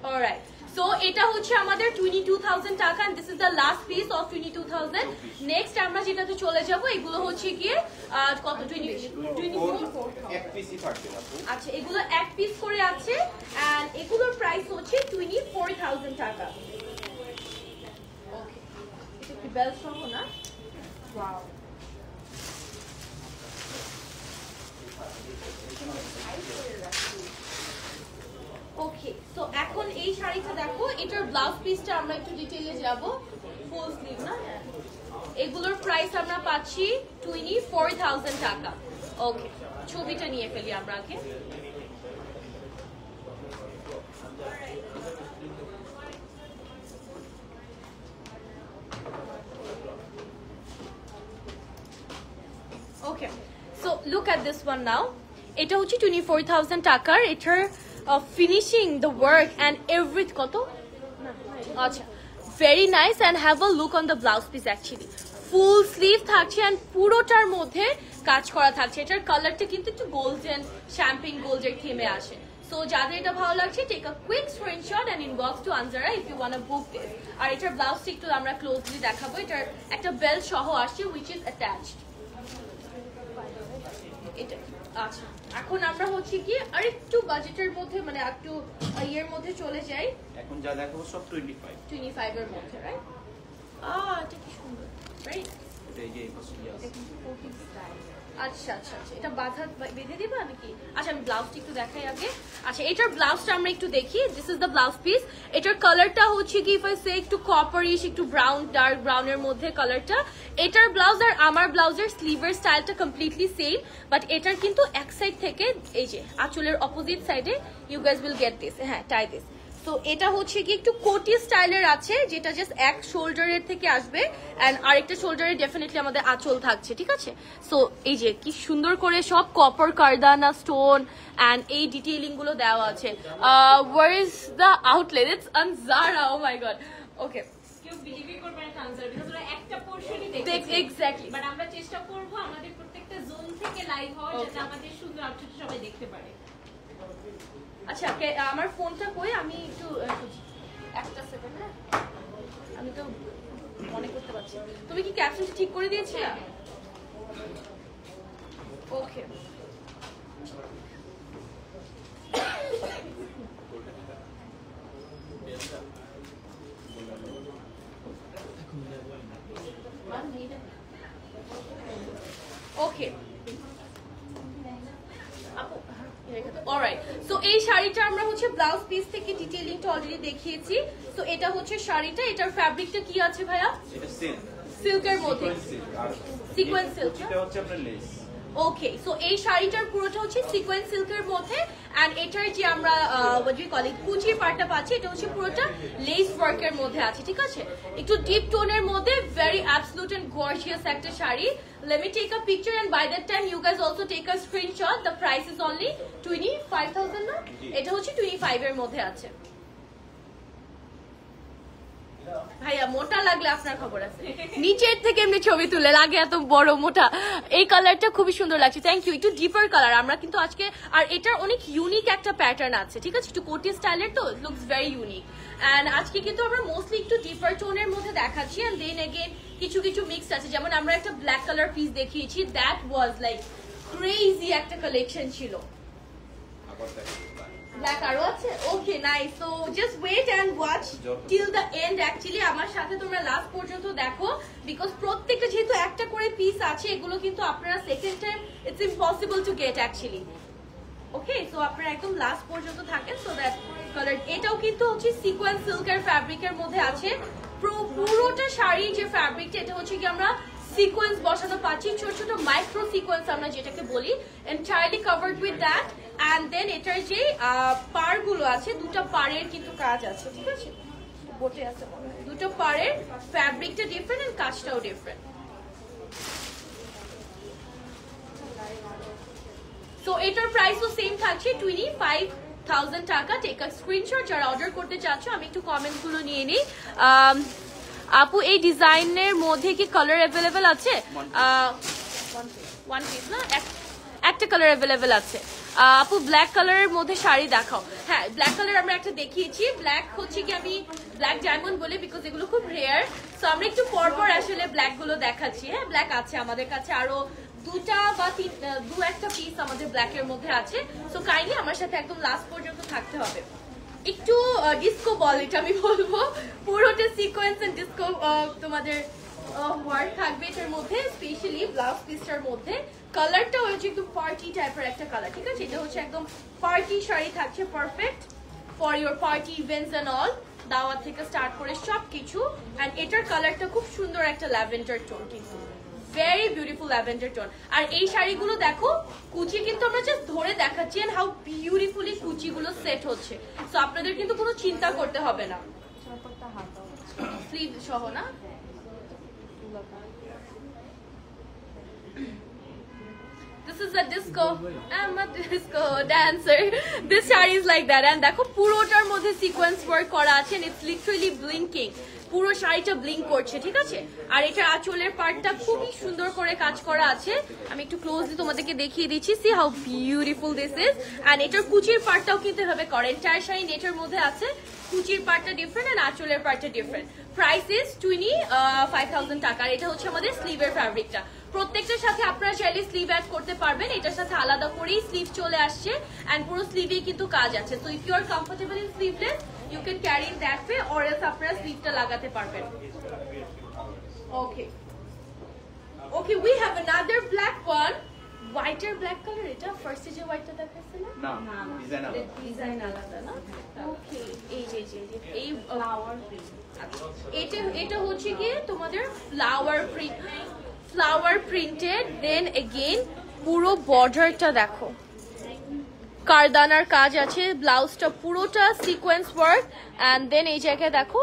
অলরাইট, সো এটা হচ্ছে আমাদের 22,000 টাকা, and this is the last piece of 22,000. Next আমরা যেটাতে চলে যাব এগুলো হচ্ছে গিয়ে কত 24 এক পিসই থাকবে আপু। আচ্ছা, এগুলো এক পিস করে আছে and এগুলোর প্রাইস হচ্ছে 24,000 টাকা। ওকে, এটা কি বেল সহ না? ওয়াও, ওকে, তো এখন এই শাড়িটা দেখো, এটার ব্লাউজ পিসটা আমরা একটু ডিটেইলে যাব। ফুল স্লিভ না, এগুলোর প্রাইস আমরা পাচ্ছি 24,000 টাকা। ওকে, ছবিটা নিয়ে ফেলি আমরা আগে। Okay, so look at this one now. এটা হচ্ছে 24,000 টাকার, এটার finishing, the work and every কত, আচ্ছা, very nice, and have a look on the blouse piece. Actually full sleeve থাকছে অ্যান্ড পুরোটার মধ্যে কাজ করা থাকছে। এটার কালারটা কিন্তু একটু গোল্ডেন শ্যাম্পেন গোল্ডের থিমে আসে। সো যাদের এটা ভালো লাগছে, take a quick screenshot and inbox to Anjara if you want to book this. আর এটার ব্লাউজটা একটু আমরা ক্লোজলি দেখাবো। এটার একটা বেল্ট সহ আসছে উইচ ইজ অ্যাটাচড। এটা আচ্ছা, এখন আমরা হচ্ছে কি আর একটু বাজেটের মধ্যে, মানে একটু ইয়ের মধ্যে চলে যাই। এখন যা দেখাবো সব 25 এর মধ্যে, রাইট? এটা কি সুন্দর, রাইট? এটা এই যে এই পাশে আছে। আচ্ছা আচ্ছা আচ্ছা, এটা বেঁধে দিবা নাকি? আচ্ছা, আমি ব্লাউজটা একটু দেখাই আগে। আচ্ছা, এটার ব্লাউজটা আমরা একটু দেখি। This is the blouse piece. এটার কালারটা হচ্ছে কি ইফ আই সে একটু কপারিশ, একটু ব্রাউন, ডার্ক ব্রাউনের মধ্যে কালারটা। এটার ব্লাউজ আর আমার ব্লাউজের স্লিভের স্টাইলটা কমপ্লিটলি সেম, বাট এটার কিন্তু এক সাইড থেকে এই যে আঁচলের অপোজিট সাইডে you guys will get this, হ্যাঁ, টাই দিস। তো এটা হচ্ছে কি একটু কোটি স্টাইলের আছে, যেটা জাস্ট এক শোল্ডারের থেকে আসবে এন্ড আরেকটা শোল্ডারে ডেফিনেটলি আমাদের আঁচল থাকছে, ঠিক আছে? সো এই যে কি সুন্দর করে সব কপার কারদানা স্টোন এন্ড এই ডিটেইলিং গুলো দেওয়া আছে। Where is the outlet? It's on Zara. Oh my God. Okay, কেউ বিলিভই করবে না আনসার, বিকজ ওরা একটা পোরশনই দেখেছে। এক্স্যাক্টলি, বাট আমরা চেষ্টা করব আমাদের প্রত্যেকটা জোন থেকে লাইভ হওয়ার, যাতে আমাদের সুন্দর আউটফিট সবাই দেখতে পারে। আচ্ছা, আমার ফোনটা কই, আমি একটু একটা সেকেন্ড, হ্যাঁ, আমি তো মনে করতে পারছি। তুমি কি ক্যাপশনটা ঠিক করে দিয়েছিলে? ওকে, ওকে আপু, অলরাইট। সো এই শাড়িটা আমরা হচ্ছে ব্লাউজ পিস থেকে ডিটেইলিংটা অলরেডি দেখিয়েছি। সো এটা হচ্ছে শাড়িটা, এটার ফ্যাব্রিকটা কি আছে ভাইয়া? এটা সিল্ক, সিল্কের মধ্যে, সিকোয়েন্স সিল্ক। এটা হচ্ছে আপনার লেস। ওকে, সো এই শাড়িটার পুরোটা হচ্ছে সিকোয়েন্স সিল্কের মধ্যে এন্ড এটার যে আমরা what do you call it, কুচির পার্টটা পাচ্ছি, এটা হচ্ছে পুরোটা লেস ওয়ার্কের মধ্যে আছে, ঠিক আছে? একটু ডিপ টোনের মধ্যে ভেরি অ্যাবসলিউট এন্ড গর্জিয়াস একটা sari. Let me take a picture and by that time you guys also take a screenshot. The price is only 25,000 না? এটা হচ্ছে 25 এর মধ্যে আছে। ভাইয়া মোটা লাগলে আপনার খবর আছে, নিচের থেকে এমনি ছবি তুলে লাগে এত বড় মোটা। এই কালারটা খুবই সুন্দর লাগছে, থ্যাংক ইউ। একটু ডিপার কালার আমরা কিন্তু আজকে, আর এটার অনেক ইউনিক একটা প্যাটার্ন আছে, ঠিক আছে? একটু কোটি স্টাইলের, তো লুকস ভেরি ইউনিক। এন্ড আজকে কিন্তু আমরা মোস্টলি একটু ডিপার টোনের মধ্যে দেখাচ্ছি এন্ড দেন এগেইন কিছু কিছু মিক্স আছে। যেমন আমরা একটা ব্ল্যাক কালার পিস দেখিয়েছি, দ্যাট ওয়াজ লাইক ক্রেজি একটা কালেকশন ছিল। ব্ল্যাক আরো আছে, okay nice. So just wait and watch till the end. Actually আমার সাথে তোমরা লাস্ট পর্যন্ত দেখো, বিকজ প্রত্যেকটা যেহেতু একটা করে পিস আছে, এগুলো কিন্তু আপনারা second time it's impossible to get actually. Okay, so আপনারা একদম লাস্ট পর্যন্ত থাকেন সো দ্যাট কালার। এটাও কিন্তু হচ্ছে সিকোয়েন্স সিল্কের ফ্যাব্রিকের মধ্যে আছে। পুরোটা শাড়ি যে ফ্যাব্রিকটা, এটা হচ্ছে কি আমরা সিকোয়েন্স বসানো পাচ্ছি, ছোট ছোট মাইক্রো সিকোয়েন্স আমরা যেটাকে বলি, entirely covered with that. And then এটার যে পাড়গুলো আছে দুটো পাড়ের কিন্তু কাজ আছে, ঠিক আছে, বোটে আছে দুটো পাড়ের ফ্যাব্রিকটা ডিফারেন্ট এন্ড কাজটাও ডিফারেন্ট। সো এটার প্রাইসও সেম থাকছে 25,000 টাকা। টেক আ স্ক্রিনশট যারা অর্ডার করতে চাচ্ছ। আমি একটু কমেন্টস গুলো নিয়ে নিই। আপু এই ডিজাইনের মধ্যে কি কালার অ্যাভেলেবেল আছে? ওয়ান পিস না, একটা কালার অ্যাভেলেবেল আছে। আপু ব্ল্যাক কালারের মধ্যে শাড়ি দেখাও। হ্যাঁ, ব্ল্যাক কালার আমরা একটা দেখিয়েছি। ব্ল্যাক হচ্ছে কি আমি ব্ল্যাক ডায়মন্ড বলি বিকজ এগুলো খুব রেয়ার। সো আমরা একটু পরপর আসলে ব্ল্যাক গুলো দেখাচ্ছি। হ্যাঁ, ব্ল্যাক আছে আমাদের কাছে আরো দুটা বা দু একটা পিস আমাদের ব্ল্যাকের মধ্যে আছে। সো কাইন্ডলি আমার সাথে একদম লাস্ট পর্যন্ত থাকতে হবে। একটু ডিস্কো বল এটা আমি বলবো, পুরোটা সিকোয়েন্স এন্ড ডিস্কো তোমাদের ওয়ার্ক থাকবে এটার মধ্যে, স্পেশালি ব্লাউজ পিসটার মধ্যে। কালারটা হচ্ছে একদম পার্টি টাইপের একটা কালার, ঠিক আছে। এটা হচ্ছে একদম পার্টি শাড়ি থাকছে, perfect for your party events and all, দাওয়াত থেকে স্টার্ট করে সবকিছু। এন্ড এটার কালারটা খুব সুন্দর একটা ল্যাভেন্ডার টোন, কিন্তু ভেরি বিউটিফুল ল্যাভেন্ডার টোন। আর এই শাড়িগুলো দেখো কুচি কিন্তু আমরা জাস্ট ধরে দেখাচ্ছি এন্ড হাউ বিউটিফুলি কুচিগুলো সেট হচ্ছে। সো আপনাদের কিন্তু কোনো চিন্তা করতে হবে না। স্লিভ সহ না, this is a disco, I'm a disco dancer, this saree is like that. And দেখো পুরোটার মধ্যে সিকোয়েন্স ওয়ার্ক করা আছে and it's literally blinking, পুরো শাড়িটা ব্লিঙ্ক করছে, ঠিক আছে। আর এটা আঁচলের পার্টটা খুবই সুন্দর করে কাজ করা আছে। আমি একটু ক্লোজলি তোমাদেরকে দেখিয়ে দিচ্ছি, see how beautiful this is. And এটার কুচির পার্টটাও কিন্তু এভাবে করে, এন্টায়ার শাড়ি নেটের মধ্যে আছে, কুচির পার্টটা ডিফারেন্ট এন্ড আঁচলের পার্টটা ডিফারেন্ট। প্রাইস ইজ 25,000 টাকা। আর এটা হচ্ছে আমাদের স্লিভের ফ্যাব্রিকটা। প্রত্যেকটার সাথে আপনারা চাইলে স্লিভ অ্যাড করতে পারবেন, এটার সাথে আলাদা করেই স্লিভ চলে আসছে এন্ড পুরো স্লিভে কিন্তু কাজ আছে। So if you are comfortable in sleeveless you can carry in that way or else আপনারা স্লিভটা লাগাতে পারবেন। Okay, okay, we have another black one, white এর black color। এটা ফার্স্টে যে হোয়াইটটা দেখাচ্ছিল না, ডিজাইন আলাদা, ডিজাইন আলাদা না। ওকে, এই যে এই ফ্লাওয়ার প্রিন্ট, এটা হচ্ছে কি তোমাদের ফ্লাওয়ার প্রিন্টেড। দেন এগেইন পুরো বর্ডারটা দেখো কারদানার কাজ আছে, ব্লাউজটা পুরোটা সিকোয়েন্স ওয়ার্ক এন্ড দেন এই জায়গায় দেখো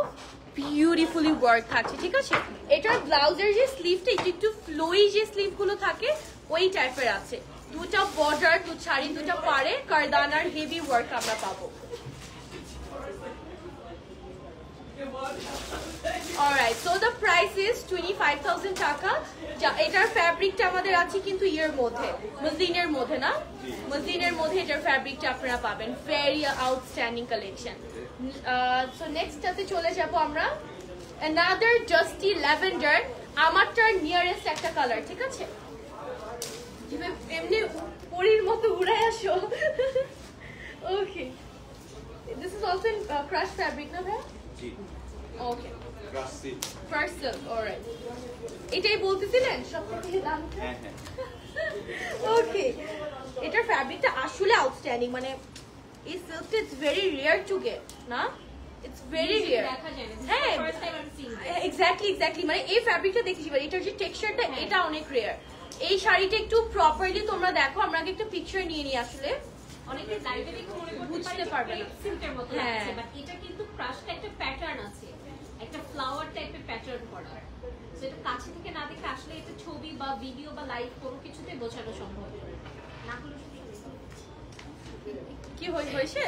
বিউটিফুলি ওয়ার্ক থাকছে, ঠিক আছে। এটার ব্লাউজের যে স্লিভটা একটু ফ্লোই যে স্লিভ গুলো থাকে ওই টাইপের আছে। দুটা বর্ডার, শাড়ি দুটা পারে কারদানার হেভি ওয়ার্ক আমরা পাবো। Alright, so the price is 25,000 টাকা। এটার ফ্যাব্রিকটা আমাদের আছে কিন্তু ইয়ের মধ্যে, মসলিনের মধ্যে না, মসলিনের মধ্যে এটার ফ্যাব্রিকটা আপনারা পাবেন। Very outstanding collection. So next টাতে চলে যাব আমরা, another dusty lavender, আমারটার নিয়ারেস্ট একটা কালার, ঠিক আছে। এমনি পরীর মতো উড়ায় আসো। ওকে, this is also in crush fabric না ভাই? Okay. Crush silk, alright. এটাই বলতেছিলেন সবথেকে দাম? হ্যাঁ হ্যাঁ। ওকে, এটার ফ্যাব্রিকটা আসলে আউটস্ট্যান্ডিং, মানে এই সিল্কটা it's very rare to get না, ইটস ভেরি রেয়ার। হ্যাঁ, এক্স্যাক্টলি, মানে এই ফ্যাব্রিকটা দেখেছি, মানে এটার যে টেক্সচারটা এটা অনেক রেয়ার। এই শাড়িটা একটু প্রপারলি তোমরা দেখো, আমরা আগে একটা পিকচার নিয়ে নিই। আসলে অনেকে লাইভে দেখে মনে করতে বুঝতে পারবে না সিল্কের মতো লাগছে, বাট এটা কিন্তু ক্রাশটা একটা প্যাটার্ন আছে, একটা ফ্লাওয়ার টাইপের প্যাটার্ন করা। সো এটা কাছে থেকে না দেখে আসলে এটা ছবি বা ভিডিও বা লাইভ কোনো কিছুতে বোঝানো সম্ভব না হলে কি হয়েছে।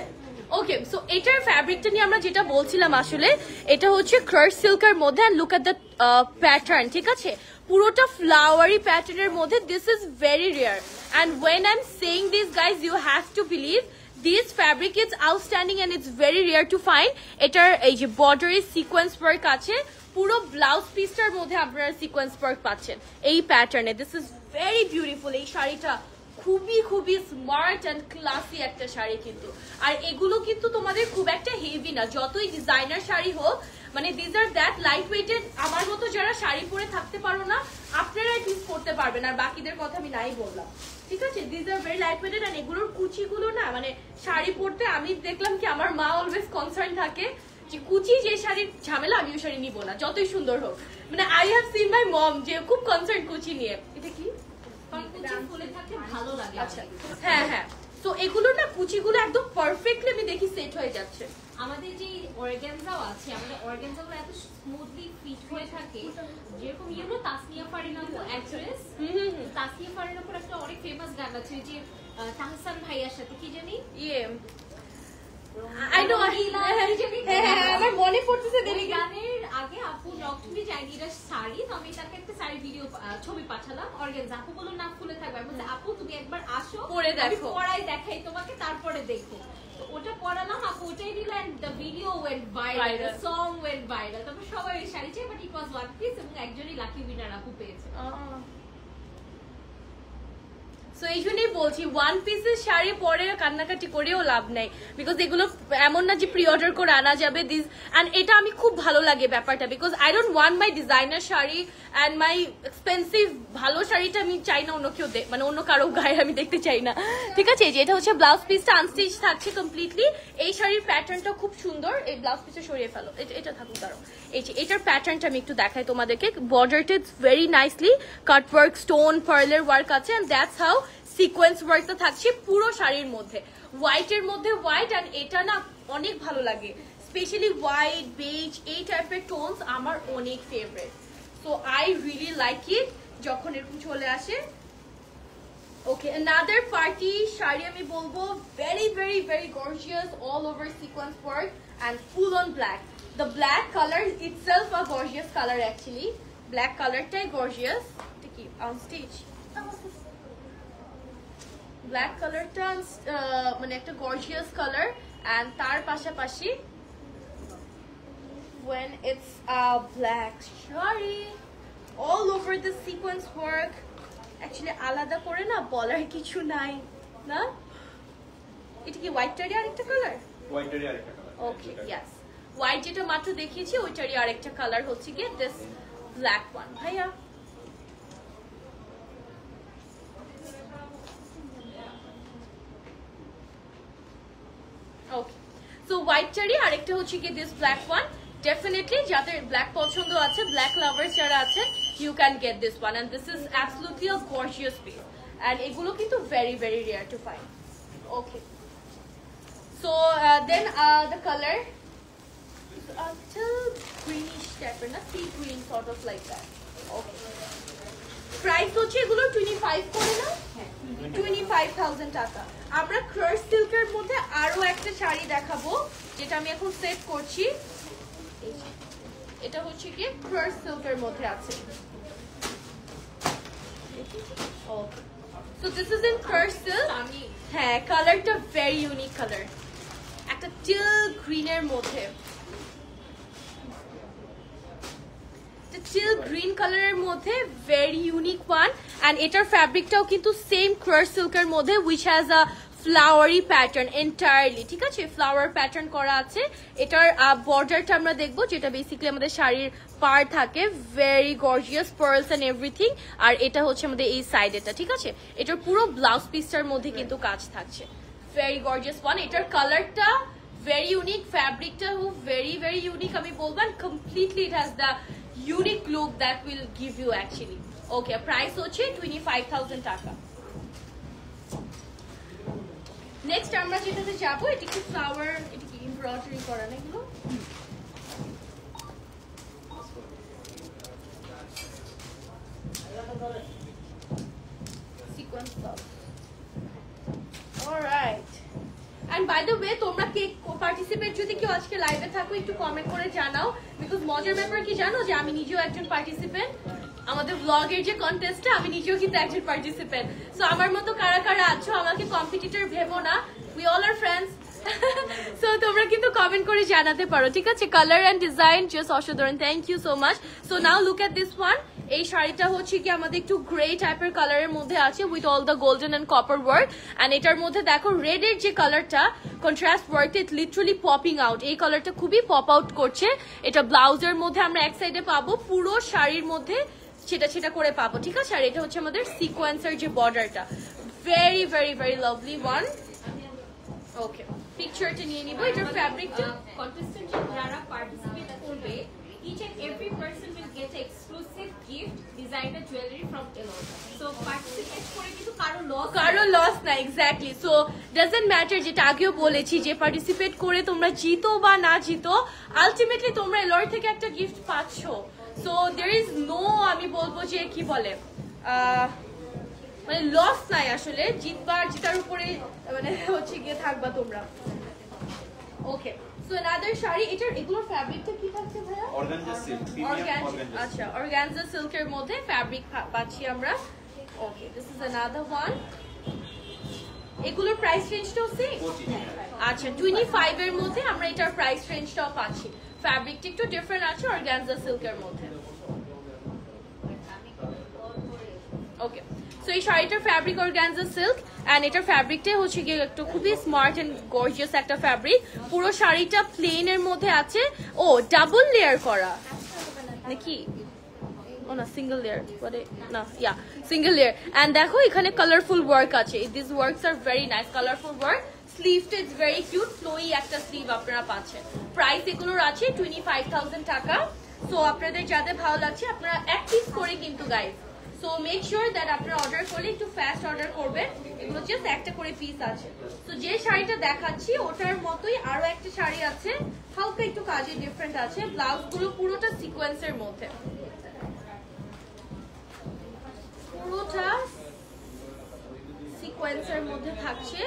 ওকে, সো এটার ফ্যাব্রিকটা নিয়ে আমরা যেটা বলছিলাম, আসলে এটা হচ্ছে ক্রাশ সিল্কের মধ্যে and look at the pattern, ঠিক আছে, পুরোটা ফ্লাওয়ারি প্যাটার্নের মধ্যে। This is very rare and when I am saying this guys you have to believe this fabric is outstanding and it's very rare to find. এটার এই যে বর্ডারের sequence work আছে, পুরো ব্লাউজ পিসটার মধ্যে আপনারা সিকোয়েন্স ওয়ার্ক পাচ্ছেন এই প্যাটার্নে। This is very beautiful. এই শাড়িটা খুবই স্মার্ট এন্ড ক্লাসি একটা শাড়ি কিন্তু। আর এগুলো কিন্তু তোমাদের খুব একটা হেভি না, যতই ডিজাইনার শাড়ি হোক, মানে this are that light weighted. আমার মতো যারা শাড়ি পরে থাকতে পারো না, আপনারা ইউজ করতে পারবেন, আর বাকিদের কথা আমি নাই বললাম, ঠিক আছে। This are very light weighted and এগুলোর কুচিগুলো না, মানে শাড়ি পরতে আমি দেখলাম কি আমার মা অলওয়েজ কনসার্ন থাকে যে কুচি যে শাড়ির ঝামেলা, আমি ওই শাড়ি নিবো না যতই সুন্দর হোক। মানে আই হ্যাভ সিন মাই মম যে খুব কনসার্ন কুচি নিয়ে। এটা কি ফুলে থাকলে ভালো লাগে। আচ্ছা, হ্যাঁ হ্যাঁ, সো এগুলো না কুচিগুলো একদম পারফেক্টলি আমি দেখি সেট হয়ে যাচ্ছে। আমাদের যে অর্গানজাও আছে, আমাদের অর্গানজাগুলো এত স্মুথলি ফিট হয়ে থাকে, যেরকম ইউনো তাসনিয়া ফারিন আপু অ্যাক্ট্রেস, তাসনিয়া ফারিন আপুর একটা অনেক ফেমাস গান আছে যে তাহসান ভাইয়ার সাথে, কি জানি আই নো আমার মনে পড়তেছে দেবী গানের আগে আপু নকটুলি জায়গিরার শাড়ি, তো আমি তাকে একটা শাড়ি ভিডিও ছবি পাঠালাম অর্গানজা, আপু বলল না খুলে থাকবে, আমি বলছি আপু তুমি একবার আসো পরে দেখো, পরাই দেখাই তোমাকে তারপরে দেখো। তো ওটা পরালাম, আপু ওটাই দিল and the video went viral, the song went viral. তারপর সবাই ওই শাড়ি চাই, but it was one piece এবং একজনই লাকি উইনার আপু পেয়েছে। সো এই জন্যই বলছি ওয়ান পিসের শাড়ি পরে কান্নাকাটি করেও লাভ নাই, বিকজ এগুলো এমন না যে প্রি অর্ডার করে আনা যাবে দিস। অ্যান্ড এটা আমি খুব ভালো লাগে ব্যাপারটা, because I don't want my designer sari and my expensive ভালো শাড়িটা আমি চাই না অন্য কেউ মানে অন্য কারো গায়ে আমি দেখতে চাই না, ঠিক আছে। যে এটা হচ্ছে ব্লাউজ পিসটা আনস্টিচ থাকছে কমপ্লিটলি। এই শাড়ির প্যাটার্নটা খুব সুন্দর, এই ব্লাউজ পিসটা সরিয়ে ফেলো, এটা থাকুক দাঁড়ো। এই যে এটার প্যাটার্নটা আমি একটু দেখাই তোমাদেরকে, বর্ডারটা it's very nicely cut work, stone পার্লের ওয়ার্ক আছে, অ্যান্ড দ্যাটস হাউ সিকোয়েন্স ওয়ার্কটা থাকছে পুরো শাড়ির মধ্যে, হোয়াইটের মধ্যে হোয়াইট। অ্যান্ড এটা না অনেক ভালো লাগে, স্পেশালি হোয়াইট বেজ এই টাইপের টোনস আমার অনেক favourite. So I really like it যখন এরকম চলে আসে। ওকে, another পার্টি শাড়ি আমি বলবো, very very very gorgeous, all over sequence work and full on black. The black colour itself a gorgeous colour, actually black কালারটাই গর্জিয়াস। এটা কি অন স্টিচ, ব্ল্যাক কালারটা মানে একটা গর্জিয়াস কালার। অ্যান্ড তার পাশাপাশি when it's a black sari all over the sequence work, actually আলাদা করে না বলার কিছু নাই না। এটা কি হোয়াইটটারই আরেকটা কালার? হোয়াইটেরই আরেকটা কালার। ওকে, ইয়েস, হোয়াইট যেটা মাত্র দেখিয়েছি ওইটারই আরেকটা কালার হচ্ছে গিয়ে দিস ব্ল্যাক ওয়ান। ভাইয়া ওকে, সো হোয়াইট চারি আরেকটা হচ্ছে কি দিস ব্ল্যাক ওয়ান। ডেফিনেটলি যাদের ব্ল্যাক পছন্দ আছে, ব্ল্যাক লাভার্স যারা আছেন, you can get this one, and this is absolutely a gorgeous piece. And এগুলো কিন্তু very very rare to find. Okay, so then the colour greenish টাইপের না, sea green sort of like that. Okay, price হচ্ছে এগুলো 25 করে না, 25,000 টাকা। আমরা ক্রাশ সিল্কের মধ্যে আরো একটা শাড়ি দেখাবো যেটা আমি এখন সেট করছি, এটা হচ্ছে কি ক্রাশ সিল্কের মধ্যে আছে। So this is in crush silk. হ্যাঁ, কালারটা ভেরি ইউনিক কালার, একটা টিল গ্রিনের মধ্যে, টিল গ্রিন কালারের মধ্যে ভেরি ইউনিক ওয়ান। অ্যান্ড এটার ফ্যাব্রিকটাও কিন্তু সেম ক্রাশ সিল্কের মধ্যে, which has a flowery pattern entirely, ঠিক আছে, ফ্লাওয়ার প্যাটার্ন করা আছে। এটার বর্ডারটা আমরা দেখবো, যেটা বেসিক্যালি আমাদের শাড়ির পার থাকে, very gorgeous pearls and everything. আর এটা হচ্ছে আমাদের এই সাইডেটা, ঠিক আছে। এটার পুরো ব্লাউজ পিসটার মধ্যে কিন্তু কাজ থাকছে, ভেরি গর্জিয়াস ওয়ান। এটার কালারটা ভেরি ইউনিক, ফ্যাব্রিকটা ভেরি ভেরি ইউনিক আমি বলবো, and completely it has the unique look that will give you actually. Okay, price হচ্ছে 25,000 টাকা। নেক্সট আমরা যেটাতে যাবো, এটা কি ফ্লাওয়ার, এটা কি এমব্রয়ডারি করা না এগুলো? Sequence top. Alright, and by the way তোমরা কে পার্টিসিপেট যদি কেউ আজকে লাইভে থাকো একটু কমেন্ট করে জানাও, বিকজ মজার ব্যাপার কি জানো, যে আমি নিজেও একজন পার্টিসিপেন্ট, আমাদের ব্লগের যে কন্টেস্টে আমি নিজেও কিন্তু একজন পার্টিসিপেন্ট। সো আমার মতো কারা কারা আছো, আমাকে কম্পিটিটর ভেবো না, we all are friends. So তোমরা কিন্তু কমেন্ট করে জানাতে পারো, ঠিক আছে। কালার এন্ড ডিজাইন জাস্ট অসাধারণ, thank you so much. So now look at this one. এই শাড়িটা হচ্ছে কি আমাদের একটু গ্রে টাইপের কালারের মধ্যে আছে, with all the golden and copper work. And এটার মধ্যে দেখো রেড এর যে কালারটা contrast work, it literally popping out, এই কালারটা খুবই পপ আউট করছে। এটা ব্লাউজের মধ্যে আমরা এক সাইডে পাবো, পুরো শাড়ির মধ্যে সেটা সেটা করে পাবো, ঠিক আছে। আর এটা হচ্ছে আমাদের সিকোয়েন্সের যে বর্ডারটা, very very very lovely one. Okay, পিকচারটা নিয়ে নিব। এটার ফ্যাব্রিকটা কন্টেস্টেন্ট যারা পার্টিসিপেট করবে each and every person will get exclusive gift designer jewelry from Elor. So participate করে কিন্তু কারো লস না এক্স্যাক্টলি। সো ডাজন্ট ম্যাটার, যেটা আগেও বলেছি যে পার্টিসিপেট করে তোমরা জিতো বা না জিতো, আলটিমেটলি তোমরা এলর থেকে একটা গিফট পাচ্ছ। সো দের ইজ নো, আমি বলবো যে কি বলে মানে লস নাই আসলে, জিতবার জিতার উপরে মানে হচ্ছে গিয়ে থাকবা তোমরা। ওকে, সো অ্যানাদার শাড়ি, এগুলোর ফ্যাব্রিকটা কি থাকছে ভাইয়া? Organza silk, premium organza. আচ্ছা, অর্গানজা সিল্কের মধ্যে ফ্যাব্রিক পাচ্ছি আমরা। ওকে, দিস ইজ অ্যানাদার ওয়ান। এগুলোর প্রাইস রেঞ্জটাও সেম? আচ্ছা, 25 এর মধ্যে আমরা এটার প্রাইস রেঞ্জটাও পাচ্ছি। ফ্যাব্রিকটা একটু ডিফারেন্ট আছে অর্গানজা সিল্কের মধ্যে। ওকে, সো এই শাড়িটার ফ্যাব্রিক অর্গানজা সিল্ক এন্ড এটার ফ্যাব্রিকটা হচ্ছে গিয়ে একটু খুবই স্মার্ট এন্ড গর্জিয়াস একটা ফ্যাব্রিক। পুরো শাড়িটা প্লেন এর মধ্যে আছে। ও ডাবল লেয়ার করা নাকি? ও না, সিঙ্গেল লেয়ার বলে না, ইয়া সিঙ্গেল লেয়ার। এন্ড দেখো এখানে কালারফুল ওয়ার্ক আছে। This works are very nice, colourful work. স্লিভটা ইজ ভেরি কিউট, ফ্লোই একটা স্লিভ আপনারা পাচ্ছেন। প্রাইস এগুলোর আছে 25,000 টাকা। সো আপনাদের যাদের ভালো লাগছে আপনারা এক পিস করে কিন্তু guys. So make sure that আপনারা অর্ডার করলে একটু ফাস্ট অর্ডার করবেন। এগুলো জাস্ট একটা করে পিস আছে। তো যে শাড়িটা দেখাচ্ছি ওটার মতোই আরো একটা শাড়ি আছে, হালকা একটু কাজে ডিফারেন্ট আছে। ব্লাউজ গুলো পুরোটা সিকোয়েন্সের মধ্যে, পুরোটা সিকোয়েন্সের মধ্যে থাকছে।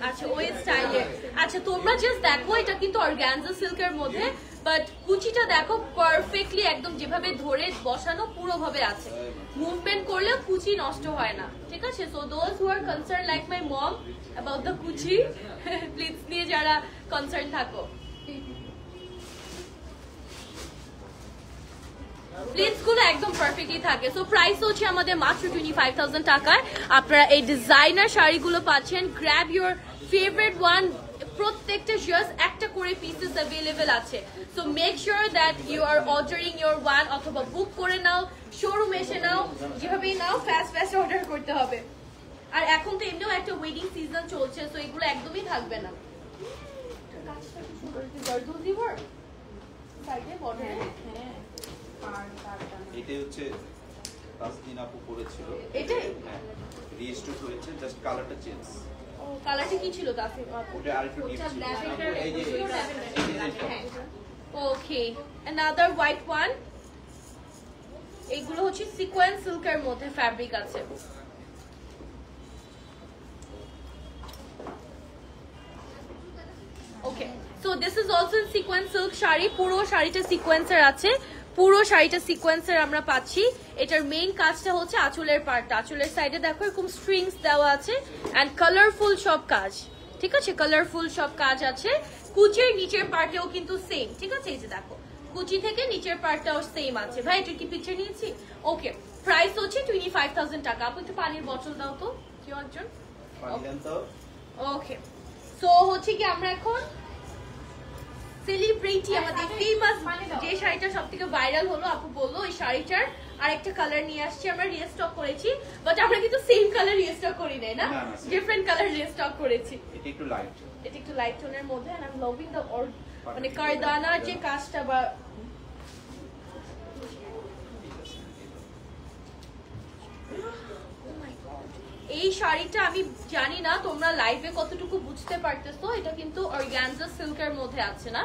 আচ্ছা, ওই স্টাইলে। আচ্ছা, তোমরা জাস্ট দেখো এটা কিন্তু অর্গানজা সিল্কের মধ্যে, বাট কুচিটা দেখো পারফেক্টলি একদম যেভাবে ধরে বসানো পুরো ভাবে আছে। মুভমেন্ট করলে কুচি নষ্ট হয় না, ঠিক আছে? So those who are concern like my mom about the কুচি, প্লিজ নিয়ে যারা কনসার্ন থাকো, প্লিজ গুলো একদম পারফেক্টলি থাকে। সো প্রাইস হচ্ছে আমাদের মাত্র 25,000 টাকায় আপনারা এই ডিজাইনার শাড়িগুলো পাচ্ছেন। Grab your favourite one. প্রত্যেকটা জাস্ট একটা করে পিসেস অ্যাভেলেবেল আছে। So make sure that you are ordering your one, অথবা বুক করে নাও, শোরুম এসে নাও, যেভাবেই নাও ফাস্ট অর্ডার করতে হবে। আর এখন তো এমনিও একটা ওয়েডিং সিজন চলছে, সো এগুলো একদমই থাকবে না। এটাই হচ্ছে তাসদিন আপু করেছিল, এটাই রিস্টোর হয়েছে, জাস্ট কালারটা চেঞ্জ। ও, কালারটা কি ছিল তাসদিন আপু? ওটা আরেকটু ডিপ ছিল। এই যে ওকে, another white one. এগুলো হচ্ছে সিকোয়েন্স সিল্কের মধ্যে ফ্যাব্রিক আছে। Okay, so this is also sequence silk sari. পুরো শাড়িটা সিকোয়েন্সের আছে, পুরো শাড়িটা সিকোয়েন্সের আমরা পাচ্ছি। এটার মেইন কাজটা হচ্ছে আঁচলের পার্টটা। আঁচলের সাইডে দেখো এরকম স্ট্রিংস দেওয়া আছে এন্ড কালারফুল সব কাজ, ঠিক আছে? কালারফুল সব কাজ আছে। কুচির নিচের পার্টেও কিন্তু সেম, ঠিক আছে? এই যে দেখো কুচি থেকে নিচের পার্টটাও সেম আছে। ভাই এটা কি পিকচার নিয়েছি? ওকে, প্রাইস হচ্ছে 25,000 টাকা। আপু একটু পানির বোতল দাও তো কেউ একজন। ওকে, সো হচ্ছে কি আমরা এখন সেলিব্রিটি, আমাদের ফেমাস যে শাড়িটা সবথেকে ভাইরাল হলো, আপু বললো ওই শাড়িটার আরেকটা কালার নিয়ে আসছি আমরা, রিস্টক করেছি। বাট আমরা কিন্তু সেম কালার রিস্টক করি নাই, না ডিফারেন্ট কালার রিস্টক করেছি। এটা একটু লাইট, এটা একটু লাইট টোনের মধ্যে। And I am loving the মানে কারদানার যে কাজটা বা এই শাড়িটা আমি জানি না তোমরা লাইভে কতটুকু বুঝতে পারতেছো। এটা কিন্তু অর্গানজা সিল্কের মধ্যে আছে, না?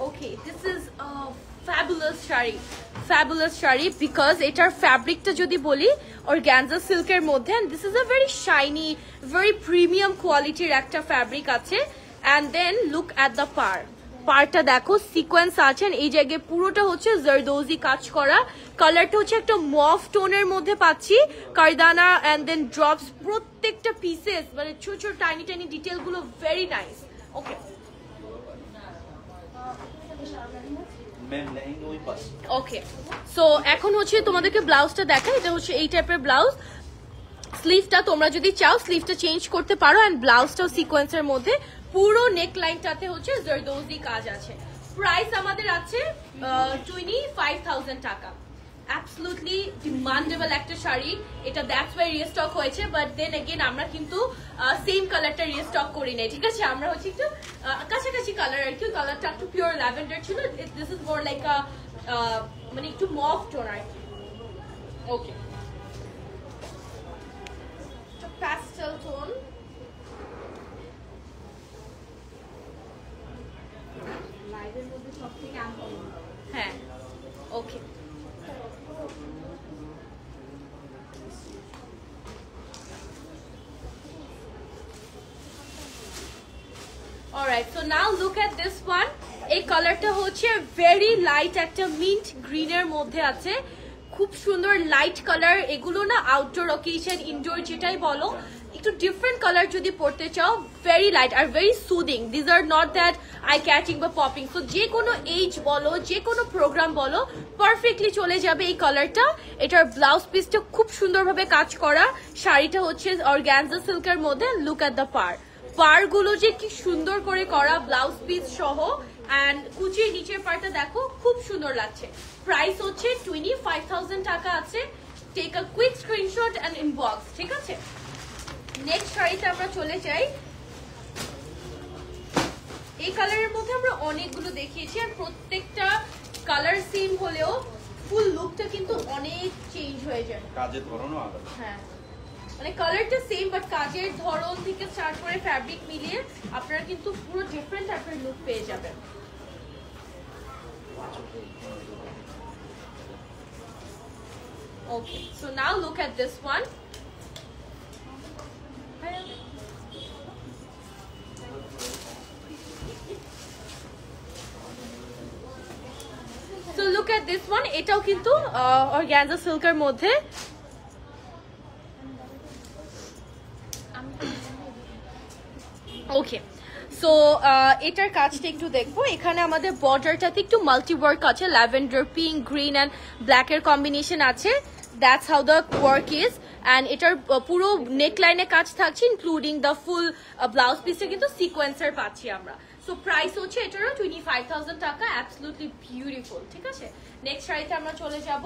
Okay, this is fabulous sari, fabulous sari, because এটার ফ্যাব্রিকটা যদি বলি অর্গানজা সিল্কের মধ্যে, and this is a very shiny, very premium কোয়ালিটির একটা ফ্যাব্রিক আছে। And then look at the পার্টটা দেখো, সিকোয়েন্স আছেন এই জায়গায়, পুরোটা হচ্ছে জারদোজি কাজ করা। কালারটা হচ্ছে একটা মফ টোনের মধ্যে পাচ্ছি, কারদানা এন্ড দেন ড্রপস, প্রত্যেকটা পিসেস মানে ছোট ছোট টাইনি টাইনি ডিটেল গুলো ভেরি নাইস। ওকে, ওকে, সো এখন হচ্ছে তোমাদেরকে ব্লাউজটা দেখাই। এটা হচ্ছে এই টাইপের ব্লাউজ। স্লিভটা তোমরা যদি চাও স্লিভটা চেঞ্জ করতে পারো, এন্ড ব্লাউজটাও সিকোয়েন্সের মধ্যে। পুরো নেক লাইনটাতে হচ্ছে জারদোজি কাজ আছে। প্রাইস আমাদের আছে 25,000 টাকা। অ্যাবসলিউটলি ডিমান্ডেবল একটা শাড়ি, এটা দ্যাটস ওয়াই রিস্টক হয়েছে, বাট দেন এগেন আমরা কিন্তু সেম কালারটা রিস্টক করি নাই, ঠিক আছে? আমরা হচ্ছে একটু কাছাকাছি কালার আর কি, কালারটা একটু পিওর ল্যাভেন্ডার ছিল, দিস ইজ মোর লাইক আ মানে একটু মফ টোন আর কি। ওকে, প্যাস্টেল টোন, লাইভের মধ্যে সবথেকে আনকমন। হ্যাঁ ওকে। Alright, so now look at this one. এই কালারটা হচ্ছে ভেরি লাইট একটা মিন্ট গ্রিনের মধ্যে আছে, খুব সুন্দর লাইট কালার। এগুলো না আউটডোর অকেশন, ইনডোর যেটাই বলো, একটু ডিফারেন্ট কালার যদি পড়তে চাও, ভেরি লাইট আর very soothing. This are not that eye catching বা পপিং। তো যে কোনো এজ বলো, যে কোনো প্রোগ্রাম বলো, পারফেক্টলি চলে যাবে এই কালারটা। এটার ব্লাউজ পিসটা খুব সুন্দরভাবে কাজ করা, শাড়িটা হচ্ছে অর্গানজা সিল্কের মধ্যে। লুক এট দ্য পার গুলো যে কি সুন্দর করে করা, ব্লাউজ পিস সহ, এন্ড কুচির নিচের পার্টটা দেখো খুব সুন্দর লাগছে। প্রাইস হচ্ছে 25,000 টাকা আছে। Take a quick screenshot and inbox, ঠিক আছে? নেক্সট শাড়িতে আমরা চলে যাই। এই কালারের মধ্যে আমরা অনেকগুলো দেখিয়েছি, আর প্রত্যেকটা কালার সেম হলেও ফুল লুকটা কিন্তু অনেক চেঞ্জ হয়ে যায়, কাজের ধরনও আলাদা। হ্যাঁ, মানে কালারটা সেম বাট কাজের ধরন থেকে স্টার্ট করে ফ্যাব্রিক মিলিয়ে আপনারা কিন্তু পুরো ডিফারেন্ট টাইপের লুক পেয়ে যাবেন। Okay, so now look at this one. So look at this one, এটাও কিন্তু অর্গানজা সিল্কের মধ্যে। ওকে, সো এটার কাজটা একটু দেখবো। এখানে আমাদের বর্ডারটাতে একটু মাল্টি ওয়ার্ক আছে, ল্যাভেন্ডার, পিঙ্ক, গ্রিন অ্যান্ড ব্ল্যাকের কম্বিনেশন আছে। That's how the work is. And এটার পুরো নেক লাইনে কাজ থাকছে, ইনক্লুডিং দ্য ফুল ব্লাউজ পিসটা কিন্তু সিকোয়েন্সার পাচ্ছি আমরা। সো প্রাইস হচ্ছে এটারও 25,000 টাকা। অ্যাবসলিউটলি বিউটিফুল, ঠিক আছে? নেক্সট শাড়িতে আমরা চলে যাব।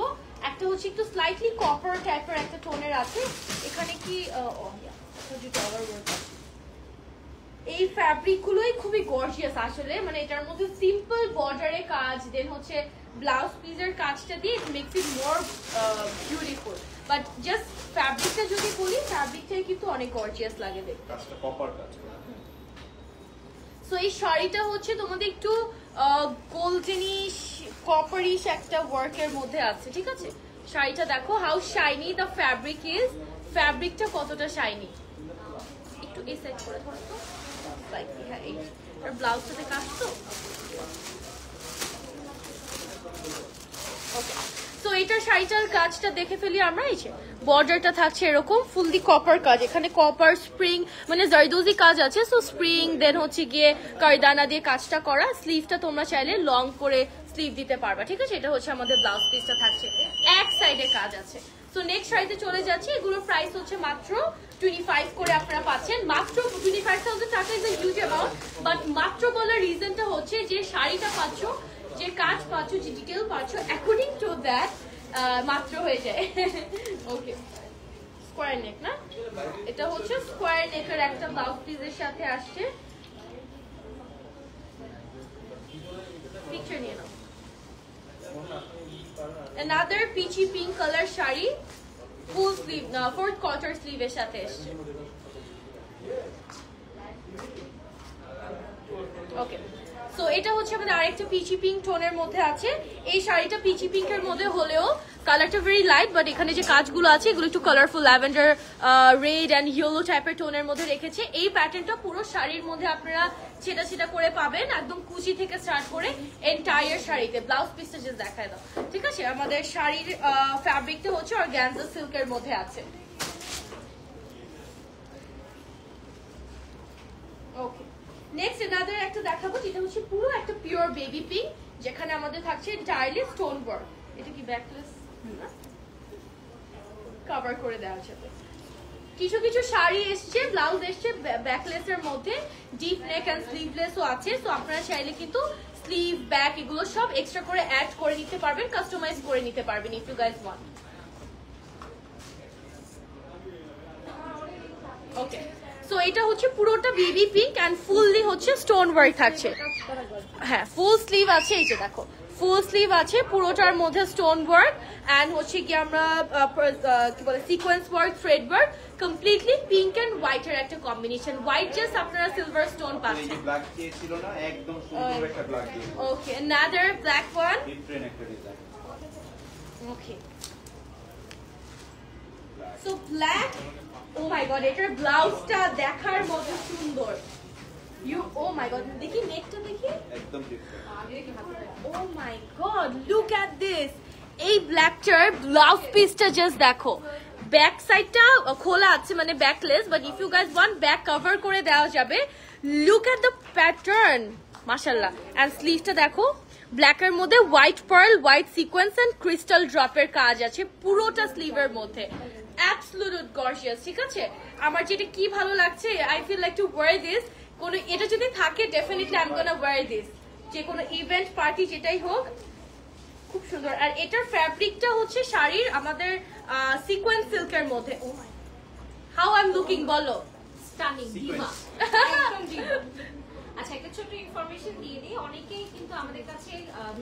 একটা হচ্ছে একটু স্লাইটলি কপার টাইপের একটা টোনের আছে। এখানে কি এই ফ্যাব্রিক গুলোই খুবই গর্জিয়াস আসলে, মানে এটার মধ্যে সিম্পল বর্ডারে কাজ, দেন হচ্ছে ব্লাউজ পিসের কাজটা দিয়ে it makes it more beautiful. But just ফ্যাব্রিকটা যদি বলি, ফ্যাব্রিকটাই কিন্তু অনেক গর্জিয়াস লাগে দেখতে। কাজটা কপার কাজ। সো এই শাড়িটা হচ্ছে তোমাদের একটু গোল্ডেনিশ কপারিশ একটা ওয়ার্কের মধ্যে আছে, ঠিক আছে? শাড়িটা দেখো how shiny the fabric is, ফ্যাব্রিকটা কতটা শাইনি। একটু এই সাইড করে ধরো তো, হ্যাঁ, এই ব্লাউজটাতে কাজ তো। ওকে, তো এটার শাড়িটার কাজটা দেখে ফেলি আমরা। এই যে বর্ডারটা থাকছে এরকম ফুললি কপার কাজ, এখানে কপার স্প্রিং মানে জারদোজি কাজ আছে। সো স্প্রিং, দেন হচ্ছে গিয়ে কারদানা দিয়ে কাজটা করা। স্লিভটা তোমরা চাইলে লং করে স্লিভ দিতে পারবা, ঠিক আছে? এটা হচ্ছে আমাদের ব্লাউজ পিসটা থাকছে, এক সাইডে কাজ আছে। সো নেক্সট শাড়িতে চলে যাচ্ছি। এগুলোর প্রাইস হচ্ছে মাত্র 25 করে আপনারা পাচ্ছেন। মাত্র 25,000 টাকা is a huge amount, but মাত্র বলার রিজনটা হচ্ছে যে শাড়িটা পাচ্ছ, যে কাজ পাচ্ছ, যে ডিটেল পাচ্ছ, অ্যাকর্ডিং টু দ্যাট মাত্র হয়ে যায়। ওকে, স্কোয়ার নেক না, এটা হচ্ছে স্কোয়ার নেকের একটা ব্লাউজ পিসের সাথে আসছে। পিকচার নিয়ে নাও। Another peachy pink color sari, full sleeve, 4th quarter স্লিভের সাথে এসছে। ওকে, সো এটা হচ্ছে আমাদের আরেকটা পিচি পিঙ্ক টোনের মধ্যে আছে। এই শাড়িটা পিচি পিঙ্কের মধ্যে হলেও কালারটা ভেরি লাইট, বাট এখানে যে কাজগুলো আছে এগুলো একটু colourful, lavender, red and yellow টাইপের টোনের মধ্যে রেখেছে। এই প্যাটার্নটা পুরো শাড়ির মধ্যে আপনারা ছেটা ছেটা করে পাবেন, একদম কুচি থেকে স্টার্ট করে এন্টায়ার শাড়িতে। ব্লাউজ পিসটা জাস্ট দেখায় দাও, ঠিক আছে? আমাদের শাড়ির ফ্যাব্রিকটা হচ্ছে অর্গানজা সিল্কের মধ্যে আছে। ওকে, নেক্সট এনাদার একটা দেখাবো, যেটা হচ্ছে পুরো একটা পিওর বেবি পিঙ্ক, যেখানে আমাদের থাকছে এন্টায়ারলি স্টোন ওয়ার্ক। এটা কি ব্যাকলেস কভার করে দেওয়া যাবে। কিছু কিছু শাড়ি এসছে, ব্লাউজ এসছে ব্যাকলেসের মধ্যে, ডিপ নেক এন্ড স্লিভলেসও আছে। সো আপনারা চাইলে কিন্তু স্লিভ ব্যাক এগুলো সব এক্সট্রা করে অ্যাড করে নিতে পারবেন, কাস্টমাইজ করে নিতে পারবেন if you guys want. Okay, so এটা হচ্ছে পুরোটা বেবি পিঙ্ক এন্ড ফুললি হচ্ছে স্টোন ওয়ার্ক থাকছে। হ্যাঁ, ফুল স্লিভ আছে, এই যে দেখো ফুল স্লিভ আছে, পুরোটার মধ্যে স্টোন ওয়ার্ক এন্ড হচ্ছে কি আমরা কি বলে sequence work, thread work, completely pink and white এর একটা কম্বিনেশন। হোয়াইট জাস্ট আপনারা সিলভার স্টোন পাচ্ছেন। এই ব্ল্যাক দিয়ে ছিল না, একদম সুন্দর একটা ব্ল্যাক দিয়ে। ওকে, another black one. ডিফারেন্ট একটা design. Okay, so black, O my god, এটার ব্লাউজটা দেখার মতো সুন্দর। ও মাই গড, দেখি নেকটা দেখি, একদম different. Oh my god, look at this. এই ব্ল্যাকটার ব্লাউজ পিসটা জাস্ট দেখো, ব্যাক সাইডটা খোলা আছে মানে backless, but if you guys want back cover করে দেওয়া যাবে। লুক এট দ্য প্যাটার্ন, মাশাআল্লাহ। এন্ড স্লিভটা দেখো, ব্ল্যাকের মধ্যে white pearl, white sequence and crystal ড্রপের কাজ আছে পুরোটা স্লিভের মধ্যে। অ্যাবসলিউট গর্জিয়াস, ঠিক আছে। আমার যেটা কি ভালো লাগছে, I feel like to wear this. কোনো এটা যদি থাকে definitely I am gonna wear this, যে কোনো ইভেন্ট পার্টি যেটাই হোক, খুব সুন্দর। আর এটার ফ্যাব্রিকটা হচ্ছে শাড়ির আমাদের সিকোয়েন্স সিল্কের মধ্যে। ও মাই, হাউ আই এম লুকিং বলো, স্টানিং ডিভা, একদম ডিভা। আচ্ছা, একটা ছোট ইনফরমেশন দিয়ে দিই, অনেকেই কিন্তু আমাদের কাছে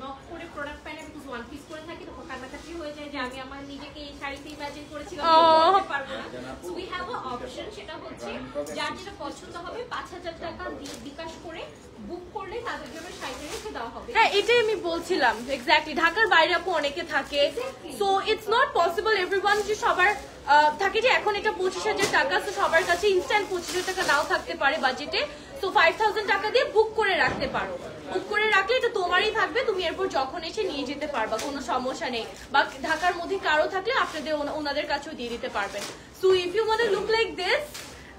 নক করে প্রোডাক্ট পায় না, বিকজ ওয়ান পিস করে থাকি, তখন কান্নাকাটি হয়ে যায় যে আমি আমার নিজেকে এই শাড়িতে ইমাজিন করেছিলাম, বলতে পারবো না। So we have a option, সেটা হচ্ছে যার যেটা পছন্দ হবে ৫,০০০ টাকা দিয়ে বিকাশ করে বুক করলে তাদের জন্য শাড়িটা রেখে দেওয়া হবে। হ্যাঁ, এটাই আমি বলছিলাম এক্স্যাক্টলি। ঢাকার বাইরে আপু অনেকে থাকে, so it's not possible everyone যে সবার থাকে যে এখন এটা 25,000 টাকা, তো সবার কাছে ইনস্ট্যান্ট 25,000 টাকা নাও থাকতে পারে বাজেটে। তো 5,000 টাকা দিয়ে বুক করে রাখতে পারো। বুক করে রাখলে এটা তোমারই থাকবে, তুমি এরপর যখন এসে নিয়ে যেতে পারবা, কোনো সমস্যা নেই। বা ঢাকার মধ্যে কারো থাকলে আপনাদের ওনাদের কাছেও দিয়ে দিতে পারবেন। So if you want to look like this,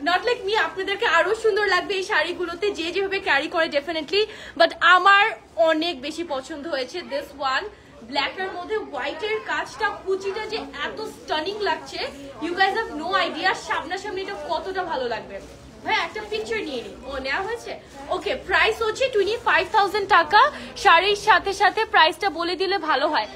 not like me, আপনাদেরকে আরো সুন্দর লাগবে এই শাড়িগুলোতে, যে যেভাবে ক্যারি করে ডেফিনেটলি। বাট আমার অনেক বেশি পছন্দ হয়েছে দিস ওয়ান। ব্ল্যাকের মধ্যে হোয়াইটের কাজটা, কুচিটা যে এত স্টানিং লাগছে, you guys have no idea সামনাসামনি এটা কতটা ভালো লাগবে। ভাই একটা পিকচার নিয়ে নি, ও নেওয়া হয়েছে। ওকে, প্রাইস হচ্ছে 25,000 টাকা। শাড়ির সাথে সাথে প্রাইসটা বলে দিলে ভালো হয়।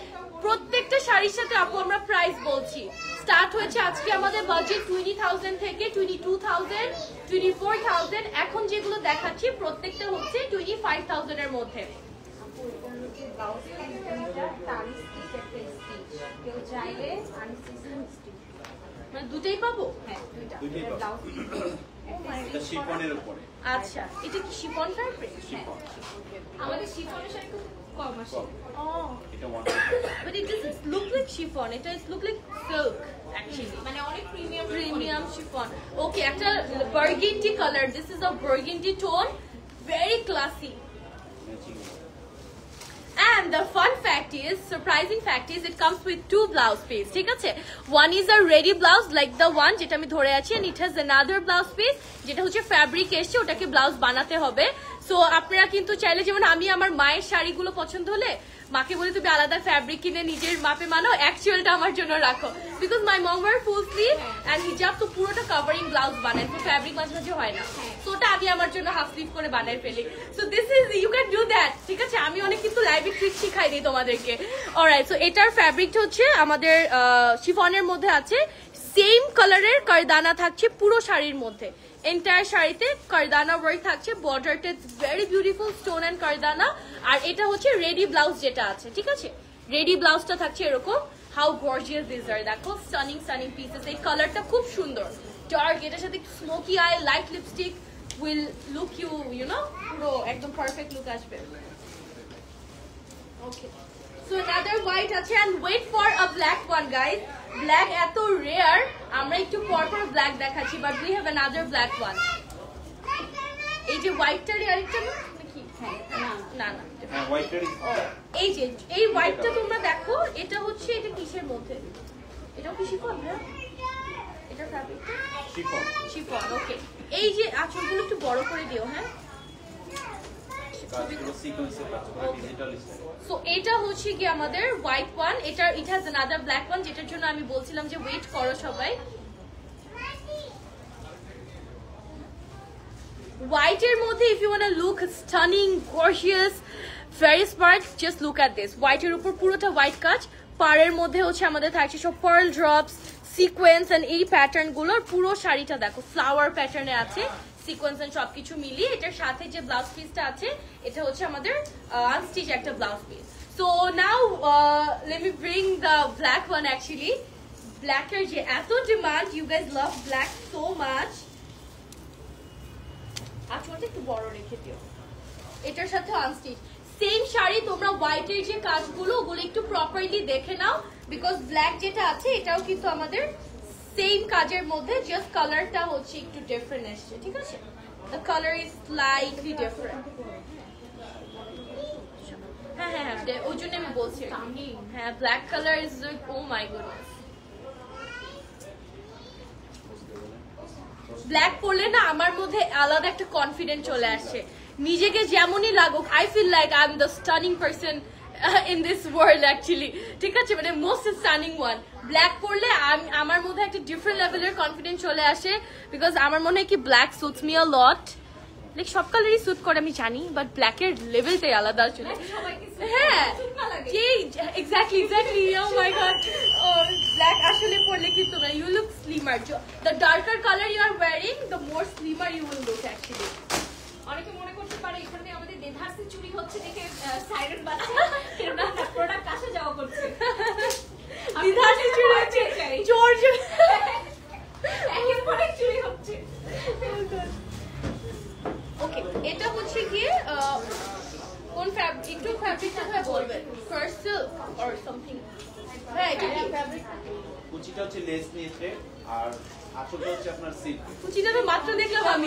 প্রত্যেকটা শাড়ির সাথে আপু আমরা প্রাইস বলছি। স্টার্ট হয়েছে আজকে আমাদের বাজেট 20,000 থেকে 22,000, 24,000। এখন যেগুলো দেখাচ্ছি প্রত্যেকটা হচ্ছে 25,000 এর মধ্যে। মানে দুটাই পাবো? হ্যাঁ, দুইটাই পাবো। এটা শিফনের উপরে। আচ্ছা, এটা কি শিফন ফ্যাব্রিক? আমাদের শিফনের শাড়ি খুব কম আসে। Oh, এটা one. but it doesn't look like chiffon. It look like silk actually. মানে অনেক প্রিমিয়াম Premium chiffon. Okay, একটা burgundy color. This is a burgundy tone. Very classy. And the fun fact is, surprising fact is, it comes with 2 blouse piece. ঠিক আছে? One is a ready blouse like the one যেটা আমি ধরে আছি, and it has another blouse piece যেটা হচ্ছে fabric এসছে, ওটাকে ব্লাউজ বানাতে হবে। সো আপনারা কিন্তু চাইলে, যেমন আমি আমার মায়ের শাড়িগুলো পছন্দ হলে মাকে বলি তুমি আলাদা ফ্যাব্রিক কিনে নিজের মাপে মানাও, অ্যাকচুয়ালটা আমার জন্য রাখো। Because my mom wear full sleeve and hijab, তো পুরোটা কভারিং ব্লাউজ বানায়, তো ফ্যাব্রিক মাঝে মাঝে হয় না, তো ওটা আমি আমার জন্য হাফ স্লিভ করে বানাই ফেলি। So this is, you can do that, ঠিক আছে? আমি অনেক কিন্তু লাইভে ট্রিক শিখাই দিই তোমাদেরকে। অলরাইট, সো এটার ফ্যাব্রিকটা হচ্ছে আমাদের শিফনের মধ্যে আছে, সেম কালারের কারদানা থাকছে পুরো শাড়ির মধ্যে। এন্টায়ার শাড়িতে কারদানা ওয়ার্ক থাকছে, বর্ডারটা ভেরি বিউটিফুল স্টোন এন্ড কারদানা। আর এটা হচ্ছে রেডি ব্লাউজ যেটা আছে, ঠিক আছে? রেডি ব্লাউজটা থাকছে এরকম। হাউ গর্জিয়াস দিস আর, দেখো স্টানিং স্টানিং পিসেস। এই কালারটা খুব সুন্দর, ডার্ক, এটার সাথে smoky eye, light lipstick will look you know, পুরো একদম পারফেক্ট লুক আসবে। ওকে, সো another white আছে, and wait for a black one guys. Black এত রেয়ার, আমরা একটু পর পর ব্ল্যাক দেখাচ্ছি, but we have another black one. এই যে হোয়াইটটারই আরেকটা নাকি? না না, হ্যাঁ, হোয়াইটের। এই যে এই হোয়াইটটা তোমরা দেখো, এটা হচ্ছে, এটা কিসের মধ্যে? এটাও কি শিফন? না, এটা ফ্যাব্রিকটা শিফন। শিফন। ওকে, এই যে আঁচলগুলো একটু বড় করে দিও। হ্যাঁ, কাজগুলো সিকোয়েন্সে কাজ করে, ডিজিটাল স্টাইল। সো এটা হচ্ছে কি আমাদের হোয়াইট ওয়ান। এটা it has another black one, যেটার জন্য আমি বলছিলাম যে ওয়েট করো সবাই। হোয়াইটের মধ্যে if you want to look stunning, gorgeous, very smart, just look at this. হোয়াইটের উপর পুরোটা হোয়াইট কাজ, পাড়ের মধ্যে হচ্ছে আমাদের থাকছে সব পার্ল ড্রপস, সিকোয়েন্স এন্ড এই প্যাটার্ন গুলোর পুরো শাড়িটা দেখো ফ্লাওয়ার প্যাটার্নে আছে, সিকোয়েন্স এন্ড সবকিছু মিলিয়ে। এটার সাথে যে ব্লাউজ পিসটা আছে এটা হচ্ছে আমাদের আনস্টিচ একটা blouse piece. So now let me bring the black one. Actually ব্ল্যাকের যে এত demand, you guys love black so much. আঁচলটা একটু বড় রেখে দিও, এটার সাথে আনস্টিচ সেম শাড়ি। তোমরা হোয়াইটের যে কাজগুলো ওগুলো একটু প্রপারলি দেখে নাও, বিকজ ব্ল্যাক যেটা আছে এটাও কিন্তু আমাদের সেম কাজের মধ্যে, জাস্ট কালারটা হচ্ছে একটু ডিফারেন্ট আসছে, ঠিক আছে? The colour is slightly different. হ্যাঁ হ্যাঁ হ্যাঁ, ওই জন্য আমি বলছি। হ্যাঁ, black colour is oh my goodness. Black পরলে না আমার মধ্যে আলাদা একটা কনফিডেন্স চলে আসছে, নিজেকে যেমনই লাগুক I feel like I am the stunning person in this world actually, ঠিক আছে? মানে মোস্ট স্টানিং ওয়ান। ব্ল্যাক পরলে আমার মধ্যে একটা ডিফারেন্ট লেভেলের কনফিডেন্স চলে আসে, বিকজ আমার মনে হয় কি black suits me a lot. Like সব কালারই স্যুট করে আমি জানি, বাট ব্ল্যাকের লেভেলটাই আলাদা আসলে। হ্যাঁ exactly exactly, oh my god, black আসলে পরলে কিন্তু না you look slimmer. The darker colour you are wearing the more slimmer you will look actually. অনেকে মনে করতে পারে এখানে আমাদের দেধারসি চুরি হচ্ছে দেখে সাইরেন বাজছে, কিন্তু না, প্রোডাক্ট আসা যাওয়া করছে। দেধারসি চুরি হচ্ছে, চোর একের পর এক চুরি হচ্ছে। ওকে, এটা হচ্ছে গিয়ে কোন ফ্যাব্রিক, একটু ফ্যাব্রিকটা হয় বলবেন, কার্সেল অর সামথিং। হ্যাঁ, এটা কি ফ্যাব্রিক? কুচিটা হচ্ছে লেস নিয়েছে আর আঁচলটা হচ্ছে আপনার সিল্ক। কুচিটা আমি মাত্র দেখলাম,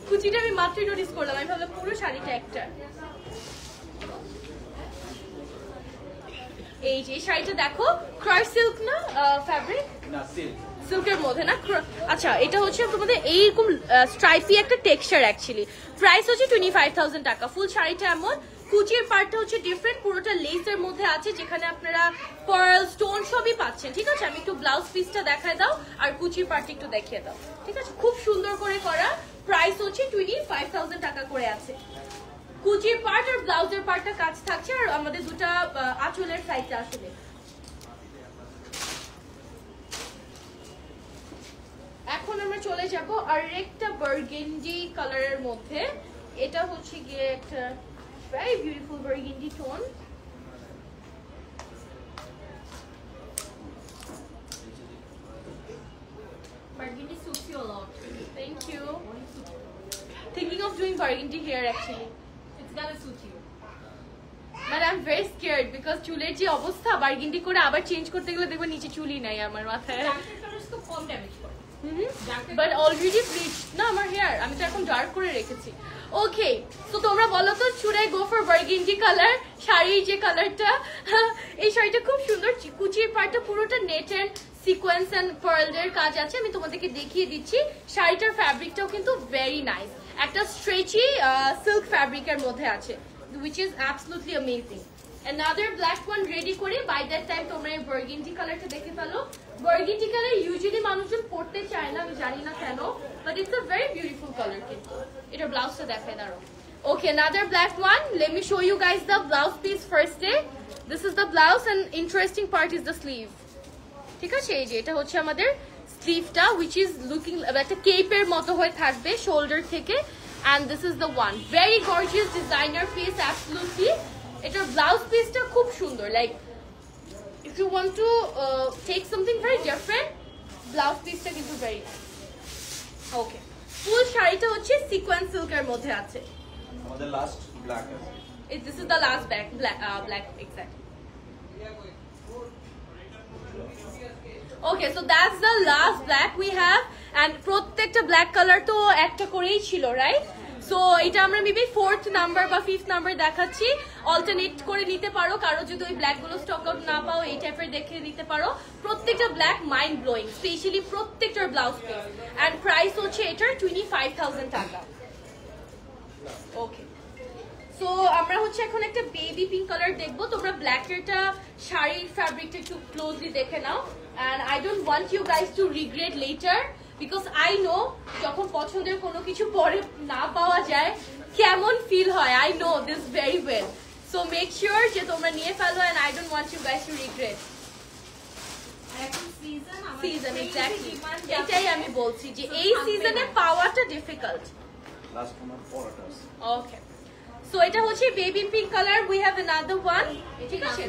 কুচিটা আমি মাত্রই নোটিস করলাম, আমি ভাবলাম পুরো শাড়িটা একটা। এই যে শাড়িটা দেখো, ক্রাশ সিল্ক না ফ্যাব্রিক? না, সিল্ক। সিল্কের মধ্যে না? আচ্ছা, এটা হচ্ছে তোমাদের এইরকম স্ট্রাইপি একটা টেক্সচার অ্যাকচুয়ালি। প্রাইস হচ্ছে 25,000 টাকা। ফুল শাড়িটা এমন, কুচির পার্টটা হচ্ছে ডিফারেন্ট, পুরোটা লেসের মধ্যে আছে, যেখানে আপনারা পার্ল স্টোন সবই পাচ্ছেন, ঠিক আছে? আমি একটু ব্লাউজ পিসটা দেখায় দাও আর কুচির পার্টটা একটু দেখিয়ে দাও, ঠিক আছে? খুব সুন্দর করে করা। প্রাইস হচ্ছে 25,000 টাকা করে আছে। কুচির পার্ট আর ব্লাউজের পার্টটা কাজ থাকছে, আর আমাদের দুটা আঁচলের সাইডটা আসলে। এখন আমরা চলে যাব আরেকটা বার্গেন্ডি কালারের মধ্যে। এটা হচ্ছে গিয়ে একটা very beautiful burgundy tone. Burgundy suits you a lot. Thank you. Thinking of doing burgundy here actually. It's gonna suit you. But I'm very scared because চুলের যে অবস্থা, বার্গেন্ডি করে আবার চেঞ্জ করতে গেলে দেখবো নিচে চুলই নাই আমার মাথায়। Darker colors তো কম ড্যামেজ করে। বাট অলরেডি ব্লিচ না আমার হেয়ার, আমি তো এখন ডার্ক করে রেখেছি। ওকে, তো তোমরা বলো তো, চুড়ে গো ফর বার্গেন্ডি কালার। শাড়ির যে কালারটা, এই শাড়িটা খুব সুন্দর, কুচির পার্টটা পুরোটা নেট এন্ড সিকোয়েন্স এন্ড পার্লের কাজ আছে, আমি তোমাদেরকে দেখিয়ে দিচ্ছি। শাড়িটার ফ্যাব্রিকটাও কিন্তু ভেরি নাইস, একটা স্ট্রেচি সিল্ক ফ্যাব্রিকের মধ্যে আছে, which is absolutely amazing. Another black one ready করে by that time তোমরা এই বার্গেন্ডি কালারটা দেখে ফেলো। বার্গেন্ডি কালার ইউজুয়ালি মানুষজন পড়তে চায় না, আমি জানি না কেন, but it's a very beautiful colour. কিন্তু এটা ব্লাউজটা দেখায় দাঁড়ো। Okay, another black one. Let me show you guys the blouse piece first day. This is the blouse and interesting part is the sleeve. ঠিক আছে, এই যে এটা হচ্ছে আমাদের স্লিভটা, which is looking একটা কেপের মতো হয়ে থাকবে শোল্ডার থেকে, and this is the one. Very gorgeous designer piece, absolutely. এটার ব্লাউজ পিসটা খুব সুন্দর, like if you want to take something very different, blouse পিসটা কিন্তু very nice. Okay, ফুল শাড়িটা হচ্ছে সিকোয়েন্স সিল্কের মধ্যে আছে। আমাদের লাস্ট ব্ল্যাক আছে। This is the last black exactly. Okay, so that's the last black we have, and প্রত্যেকটা black color তো একটা করেই ছিল, right? So এটা আমরা মেবি 4th নাম্বার বা 5th নাম্বার দেখাচ্ছি, অল্টারনেট করে নিতে পারো, কারো যদি ওই ব্ল্যাক গুলো স্টক আউট না পাও এই টাইপের দেখে নিতে পারো। প্রত্যেকটা ব্ল্যাক মাইন্ড ব্লোয়িং, স্পেশালি প্রত্যেকটার ব্লাউজ পিস, এন্ড প্রাইস হচ্ছে এটার 25,000 টাকা। ওকে, সো আমরা হচ্ছে এখন একটা বেবি পিঙ্ক কালার দেখবো। তোমরা ব্ল্যাকেরটা শাড়ির ফ্যাব্রিকটা একটু ক্লোজলি দেখে নাও, and I don't want you guys to regret later because I know যখন পছন্দের কোনো কিছু পরে না পাওয়া যায় কেমন ফিল হয়, I know this very well. So make sure যে তোমরা নিয়ে ফেলো, and I don't want you guys to regret. Season exactly, এটাই আমি বলছি যে এই সিজনে পাওয়াটা ডিফিকাল্ট। লাস্ট ওয়ান পরাটা আছে। ওকে, সো এটা হচ্ছে baby pink colour. We have another one, ঠিক আছে?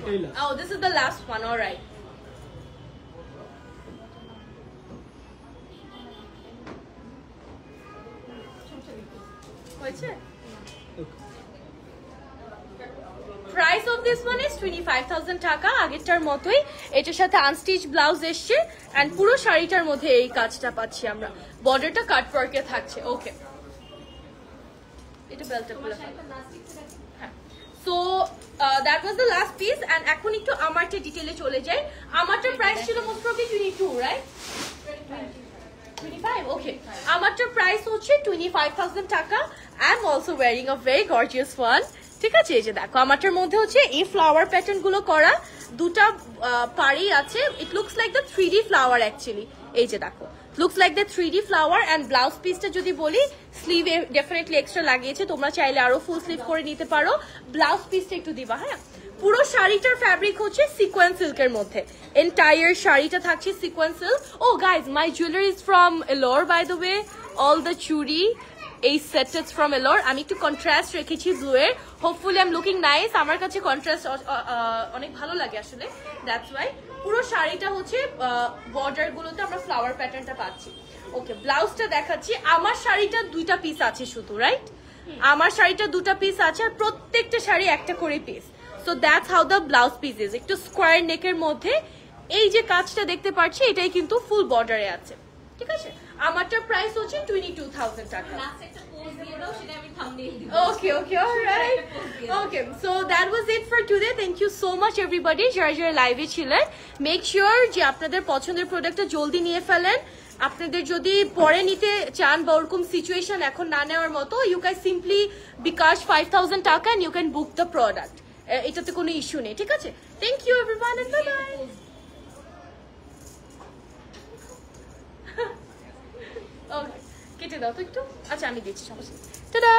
Oh this is the last one, alright. হয়েছে? Price of this one is 25,000 টাকা, আগেরটার মতোই। এটার সাথে আনস্টিচ ব্লাউজ এসছে এন্ড পুরো শাড়িটার মধ্যে এই কাজটা পাচ্ছি আমরা, বর্ডারটা কাট ওয়ার্কে থাকছে। ওকে, এটা বেলটা খুলে হ্যাঁ। So that was the last piece, and এখন একটু আমারটা ডিটেইলে চলে যাই। আমারটার প্রাইস ছিল মোস্ট প্রবলি 22, রাইট? 25, ওকে। আমারটার প্রাইস হচ্ছে 25,000 টাকা। I am also wearing a very gorgeous one, ঠিক আছে? এই যে দেখো, আমারটার মধ্যে হচ্ছে এই ফ্লাওয়ার প্যাটার্ন গুলো করা, দুটা পাড়ি আছে। It looks like the 3D flower actually. এই যে দেখো, looks like the 3D flower. And blouse পিসটা যদি বলি, স্লিভে ডেফিনেটলি এক্সট্রা লাগিয়েছে, তোমরা চাইলে আরো ফুল স্লিভ করে নিতে পারো। ব্লাউজ পিসটা একটু দিবা, হ্যাঁ। পুরো শাড়িটার ফ্যাব্রিক হচ্ছে সিকোয়েন্স সিল্কের মধ্যে, এন্টায়ার শাড়িটা থাকছে sequence silk. Oh guys, my jewellery is from এলোর by the way, all the চুড়ি এই সেট ইজ ফ্রম এলোর। আমি একটু কন্ট্রাস্ট রেখেছি ব্লু এর, hopefully I am looking nice. আমার কাছে কন্ট্রাস্ট অনেক ভালো লাগে আসলে, দ্যাটস ওয়াই। পুরো শাড়িটা হচ্ছে বর্ডার গুলোতে আমরা ফ্লাওয়ার প্যাটার্নটা পাচ্ছি। ওকে, ব্লাউজটা দেখাচ্ছি। আমার শাড়িটা দুইটা পিস আছে শুধু, রাইট? আমার শাড়িটা দুটা পিস আছে, আর প্রত্যেকটা শাড়ি একটা করে piece. So that's how the blouse piece is. একটু স্কোয়ার নেকের মধ্যে এই যে কাজটা দেখতে পাচ্ছি, এটাই কিন্তু ফুল বর্ডারে আছে, ঠিক আছে? আমারটার প্রাইস হচ্ছে 22,000 টাকা। Okay, okay, all right. Okay, so that was it for today. Thank you so much everybody যারা যারা লাইভে ছিলেন। মেক শিওর যে আপনাদের পছন্দের প্রোডাক্টটা জলদি নিয়ে ফেলেন। আপনাদের যদি পরে নিতে চান বা ওরকম সিচুয়েশন এখন না নেওয়ার মতো, ইউ ক্যান সিম্পলি বিকাশ 5,000 টাকা and you can book the product. এটাতে কোনো ইস্যু নেই, ঠিক আছে? Thank you everyone and bye bye. Okay, কেটে দাও তো একটু। আচ্ছা, আমি দিচ্ছি, সমস্যা নেই। টাটা।